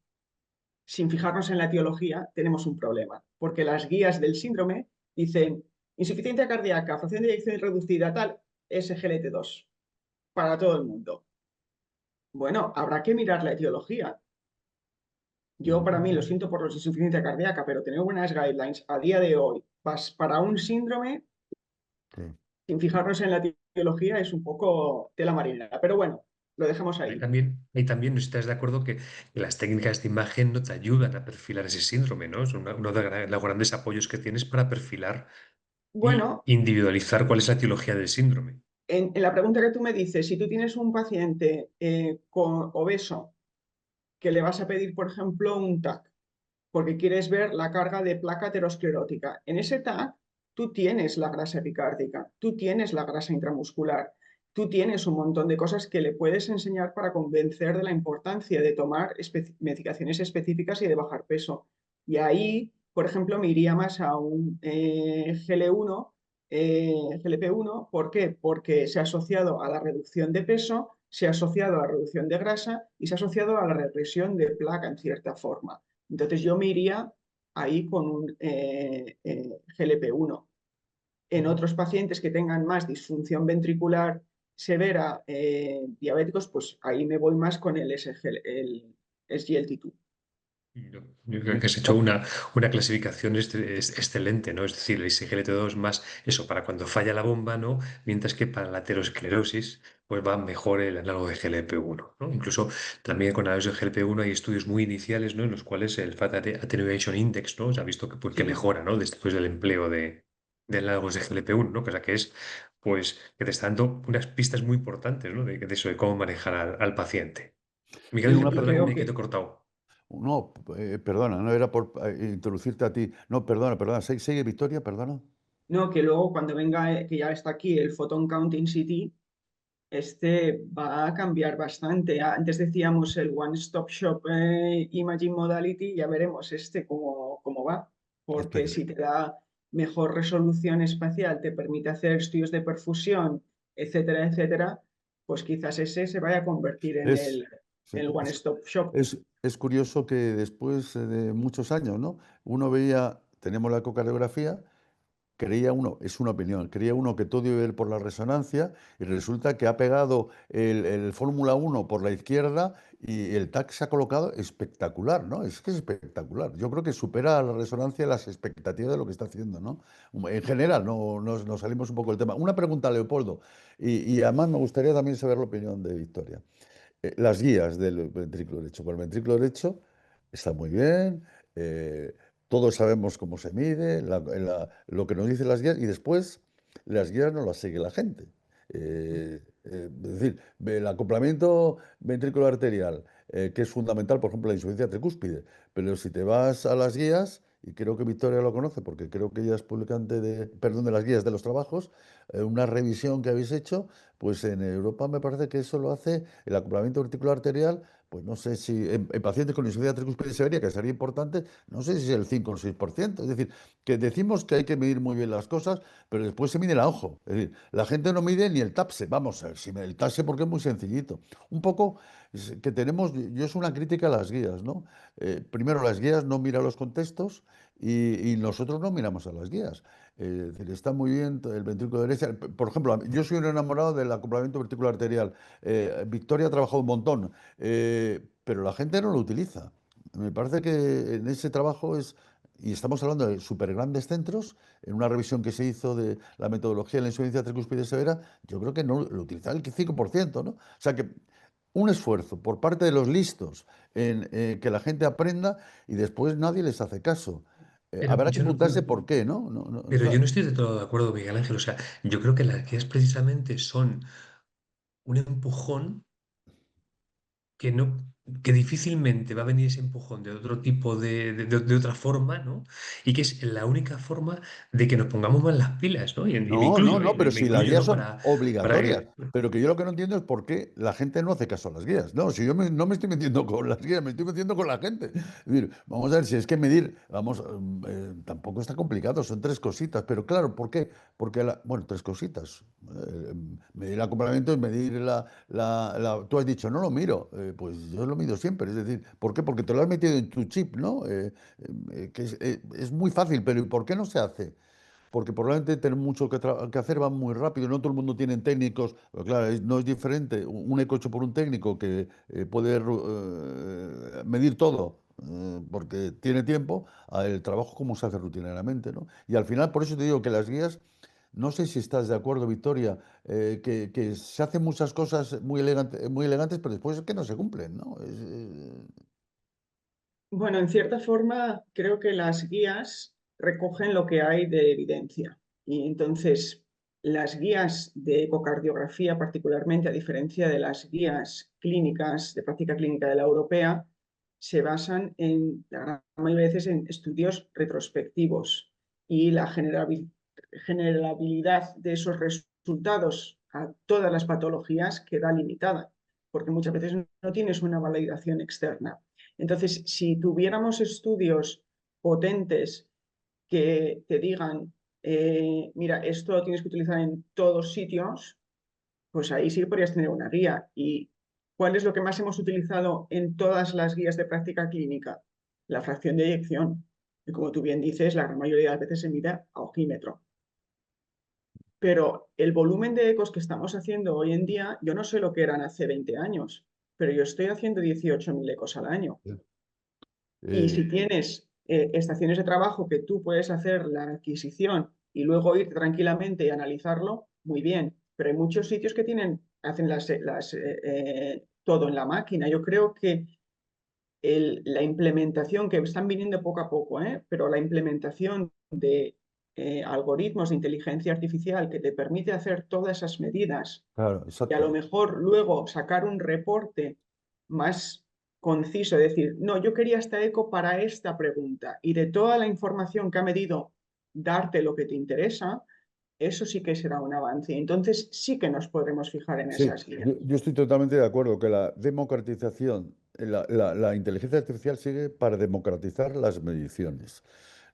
sin fijarnos en la etiología, tenemos un problema, porque las guías del síndrome dicen insuficiencia cardíaca, fracción de eyección reducida, tal, SGLT2, para todo el mundo. Bueno, habrá que mirar la etiología. Yo, para mí, lo siento por los de insuficiencia cardíaca, pero tener buenas guidelines a día de hoy para un síndrome, Sí. sin fijarnos en la etiología, es un poco tela marinera. Pero bueno, lo dejamos ahí. Ahí también no estás de acuerdo que las técnicas de imagen no te ayudan a perfilar ese síndrome, ¿no? Es uno de los grandes apoyos que tienes para perfilar y Bueno, individualizar cuál es la etiología del síndrome. en la pregunta que tú me dices, si tú tienes un paciente obeso que le vas a pedir, por ejemplo, un TAC, porque quieres ver la carga de placa aterosclerótica. En ese TAC tú tienes la grasa epicárdica, tú tienes la grasa intramuscular, tú tienes un montón de cosas que le puedes enseñar para convencer de la importancia de tomar medicaciones específicas y de bajar peso. Y ahí, por ejemplo, me iría más a un GL1, GLP-1. ¿Por qué? Porque se ha asociado a la reducción de peso, se ha asociado a la reducción de grasa y se ha asociado a la regresión de placa en cierta forma. Entonces yo me iría ahí con un GLP-1. En otros pacientes que tengan más disfunción ventricular severa, diabéticos, pues ahí me voy más con el SGLT2. Yo creo que has hecho una clasificación excelente, ¿no? Es decir, el SGLT2 más eso para cuando falla la bomba, ¿no? Mientras que para la aterosclerosis, pues va mejor el análogo de GLP-1, ¿no? Incluso también con análogos de GLP-1 hay estudios muy iniciales, ¿no? En los cuales el Fat Attenuation Index, ¿no? Se ha visto que, pues, que Sí. mejora, ¿no? Después del empleo de análogos de GLP-1, ¿no? Cosa que es, pues, que te está dando unas pistas muy importantes, ¿no? De eso, de cómo manejar al paciente. Miguel Oye, Ángel, una Y perdona que creo me quedo que, cortado. No, perdona, no era por introducirte a ti. No, perdona, perdona. Sigue, Victoria, perdona. no, que luego cuando venga, que ya está aquí el Photon Counting CT, este va a cambiar bastante. Antes decíamos el One Stop Shop Imaging Modality, ya veremos este cómo va, porque Espera. si te da mejor resolución espacial, te permite hacer estudios de perfusión, etcétera, etcétera, pues quizás ese se vaya a convertir en Es, sí, el One Stop Shop. es curioso que después de muchos años, ¿no? Uno veía, tenemos la ecocardiografía. Creía uno, es una opinión, creía uno que todo iba a ir por la resonancia y resulta que ha pegado el Fórmula 1 por la izquierda y el TAC se ha colocado espectacular, ¿no? Es que es espectacular. Yo creo que supera a la resonancia las expectativas de lo que está haciendo, ¿no? En general, no nos salimos un poco del tema. Una pregunta, Leopoldo, y además me gustaría también saber la opinión de Victoria. Las guías del ventrículo derecho. Por el ventrículo derecho está muy bien, eh, todos sabemos cómo se mide, lo que nos dicen las guías, y después las guías no las sigue la gente. Es decir, el acoplamiento ventricular arterial, que es fundamental, por ejemplo, la insuficiencia tricúspide, pero si te vas a las guías, y creo que Victoria lo conoce, porque creo que ella es publicante perdón, de las guías de los trabajos, una revisión que habéis hecho, pues en Europa me parece que eso lo hace el acoplamiento ventricular arterial, pues no sé si en pacientes con insuficiencia tricúspide severa, que sería importante, no sé si es el 5 o el 6%. Es decir, que decimos que hay que medir muy bien las cosas, pero después se mide el ojo. Es decir, la gente no mide ni el TAPSE. Vamos a ver, si el TAPSE porque es muy sencillito. Un poco que tenemos, yo es una crítica a las guías, ¿no? Primero, las guías no miran los contextos y nosotros no miramos a las guías. Es decir, está muy bien el ventrículo derecho. Por ejemplo, yo soy un enamorado del acoplamiento ventricular arterial. Victoria ha trabajado un montón, pero la gente no lo utiliza. Me parece que en ese trabajo y estamos hablando de súper grandes centros, en una revisión que se hizo de la metodología de la insuficiencia tricúspide severa, yo creo que no lo utiliza el 5%, ¿no? O sea que un esfuerzo por parte de los listos en que la gente aprenda y después nadie les hace caso. Pero Habrá que yo no, preguntarse por qué, ¿no? O pero sea, yo no estoy de todo de acuerdo, Miguel Ángel. O sea, yo creo que las guías precisamente son un empujón que no, que difícilmente va a venir ese empujón de otro tipo de otra forma, ¿no? Y que es la única forma de que nos pongamos más las pilas, ¿no? Y me no, no, incluyo, ¿eh? no, pero Me si las incluyo, guías ¿no? son Para obligatorias. que. Pero que yo lo que no entiendo es por qué la gente no hace caso a las guías. No, si yo no me estoy metiendo con las guías, me estoy metiendo con la gente. Es decir, vamos a ver si es que medir, vamos, tampoco está complicado, son tres cositas. Pero claro, ¿por qué? Porque, bueno, tres cositas. Medir el acoplamiento es medir tú has dicho, no lo miro. Pues yo lo mido siempre. Es decir, ¿por qué? Porque te lo has metido en tu chip, ¿no? Que es muy fácil, pero ¿y por qué no se hace? Porque probablemente tenemos mucho que hacer, va muy rápido, no todo el mundo tiene técnicos, pero claro, no es diferente un eco hecho por un técnico que puede medir todo, porque tiene tiempo, al trabajo como se hace rutinariamente, ¿no? Y al final, por eso te digo que las guías, no sé si estás de acuerdo, Victoria, que se hacen muchas cosas muy elegantes, pero después es que no se cumplen, ¿no? Bueno, en cierta forma, creo que las guías recogen lo que hay de evidencia. Y entonces, las guías de ecocardiografía, particularmente, a diferencia de las guías clínicas de práctica clínica de la europea, se basan la gran mayoría de veces en estudios retrospectivos y la generabilidad de esos resultados a todas las patologías queda limitada, porque muchas veces no tienes una validación externa. Entonces, si tuviéramos estudios potentes que te digan, mira, esto lo tienes que utilizar en todos sitios, pues ahí sí podrías tener una guía. ¿Y cuál es lo que más hemos utilizado en todas las guías de práctica clínica? La fracción de eyección. Y como tú bien dices, la gran mayoría de las veces se mide a ojímetro. Pero el volumen de ecos que estamos haciendo hoy en día, yo no sé lo que eran hace 20 años, pero yo estoy haciendo 18.000 ecos al año. Y si Eh, tienes estaciones de trabajo que tú puedes hacer la adquisición y luego ir tranquilamente y analizarlo, muy bien. Pero hay muchos sitios que hacen todo en la máquina. Yo creo que la implementación, que están viniendo poco a poco, pero la implementación de algoritmos de inteligencia artificial que te permite hacer todas esas medidas claro, y a lo exacto. mejor luego sacar un reporte más conciso, decir, no, yo quería esta eco para esta pregunta y de toda la información que ha medido, darte lo que te interesa, eso sí que será un avance. Entonces sí que nos podremos fijar en Sí, esas guías. yo estoy totalmente de acuerdo que la democratización, la inteligencia artificial sigue para democratizar las mediciones.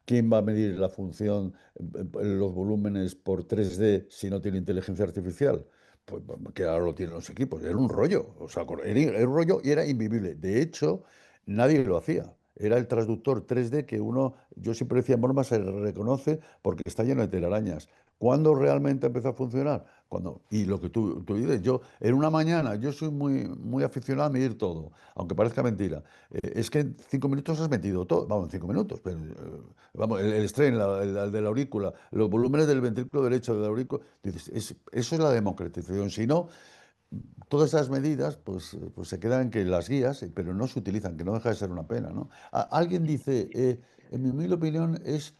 ¿Quién va a medir la función, los volúmenes por 3D si no tiene inteligencia artificial? Pues que ahora lo tienen los equipos. Era un rollo, o sea, era un rollo y era invivible. De hecho, nadie lo hacía. Era el traductor 3D que uno, yo siempre decía, Morma se reconoce porque está lleno de telarañas. ¿Cuándo realmente empezó a funcionar? Y lo que tú dices, yo en una mañana, yo soy muy aficionado a medir todo, aunque parezca mentira. Es que en 5 minutos has metido todo, vamos, en 5 minutos, pero vamos, el strain, el de la aurícula, los volúmenes del ventrículo derecho de la aurícula, dices, eso es la democratización. Si no, todas esas medidas pues se quedan que las guías, pero no se utilizan, que no deja de ser una pena, ¿no? Alguien dice, en mi humilde opinión es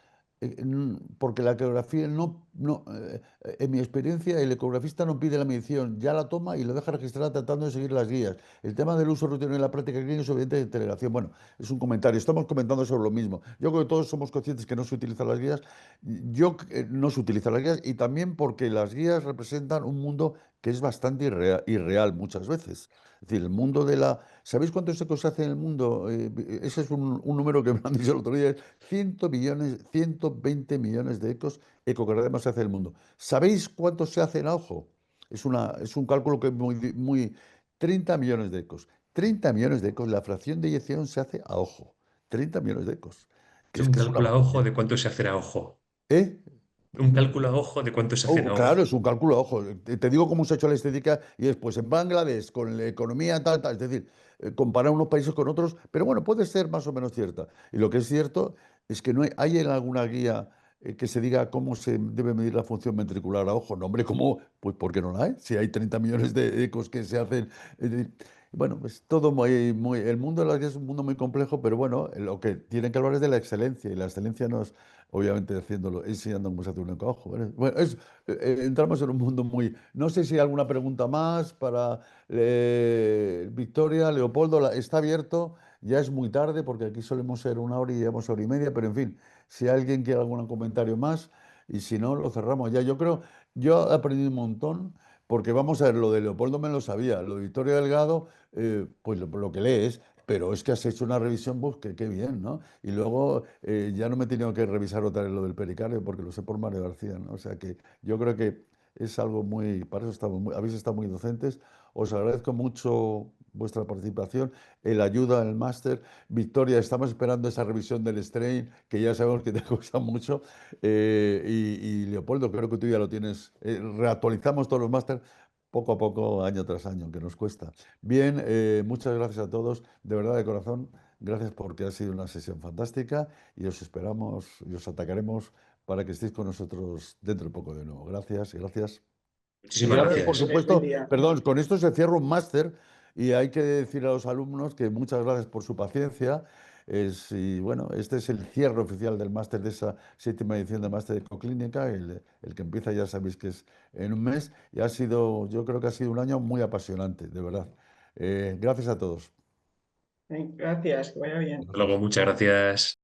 porque la ecografía en mi experiencia el ecografista no pide la medición, ya la toma y lo deja registrada tratando de seguir las guías. El tema del uso rutinario en la práctica clínica es obviamente de delegación. Bueno, es un comentario, estamos comentando sobre lo mismo. Yo creo que todos somos conscientes que no se utilizan las guías, no se utilizan las guías y también porque las guías representan un mundo que es bastante irreal muchas veces. Es decir, el mundo de la... ¿Sabéis cuántos ecos se hace en el mundo? Ese es un número que me han dicho el otro día. 100 millones, 120 millones de ecocardiogramas se hace en el mundo. ¿Sabéis cuántos se hacen a ojo? Es un cálculo que es muy... 30 millones de ecos. 30 millones de ecos. La fracción de eyección se hace a ojo. 30 millones de ecos. Es Es un que es una cálculo a ojo barbaridad. de cuánto se hace a ojo. ¿Eh? Un cálculo a ojo de cuánto se hacen Oh, a claro, es ojo. un cálculo, ojo. Te digo cómo se ha hecho la estética y después en Bangladesh, con la economía tal, tal, es decir, comparar unos países con otros, pero bueno, puede ser más o menos cierta. Y lo que es cierto es que no hay en alguna guía que se diga cómo se debe medir la función ventricular a ojo. No, hombre, ¿cómo? Pues ¿por qué no la hay? Si hay 30 millones de ecos que se hacen. Bueno, pues todo el mundo de las guías es un mundo muy complejo, pero bueno, lo que tienen que hablar es de la excelencia y la excelencia no es, obviamente, haciéndolo, enseñando cómo se hace un ecojo. Bueno, entramos en un mundo muy... No sé si hay alguna pregunta más para Victoria, Leopoldo. Está abierto, ya es muy tarde porque aquí solemos ser 1 hora y llevamos 1 hora y media, pero en fin, si alguien quiere algún comentario más y si no, lo cerramos ya. Yo he aprendido un montón porque vamos a ver, lo de Leopoldo me lo sabía, lo de Victoria Delgado, pues lo que lees, pero es que has hecho una revisión, pues que qué bien, ¿no? Y luego ya no me he tenido que revisar otra vez lo del pericardio porque lo sé por Mario García, ¿no? O sea que yo creo que es algo muy, para eso habéis estado muy docentes. Os agradezco mucho vuestra participación, el ayuda en el máster. Victoria, estamos esperando esa revisión del strain, que ya sabemos que te cuesta mucho. Y Leopoldo, creo que tú ya lo tienes. Reactualizamos todos los máster poco a poco, año tras año, que nos cuesta. Bien, muchas gracias a todos, de verdad, de corazón. Gracias porque ha sido una sesión fantástica y os esperamos y os atacaremos para que estéis con nosotros dentro de poco de nuevo. Gracias, gracias. Y Muchísimas gracias, por gracias. Tenéis buen supuesto, día. perdón, con esto se cierra un máster y hay que decir a los alumnos que muchas gracias por su paciencia. Y bueno, este es el cierre oficial del máster de esa 7ª edición de máster de ecoclínica, el que empieza ya sabéis que es en un mes y yo creo que ha sido un año muy apasionante, de verdad. Gracias a todos. Gracias, que vaya bien. Hasta luego, muchas gracias.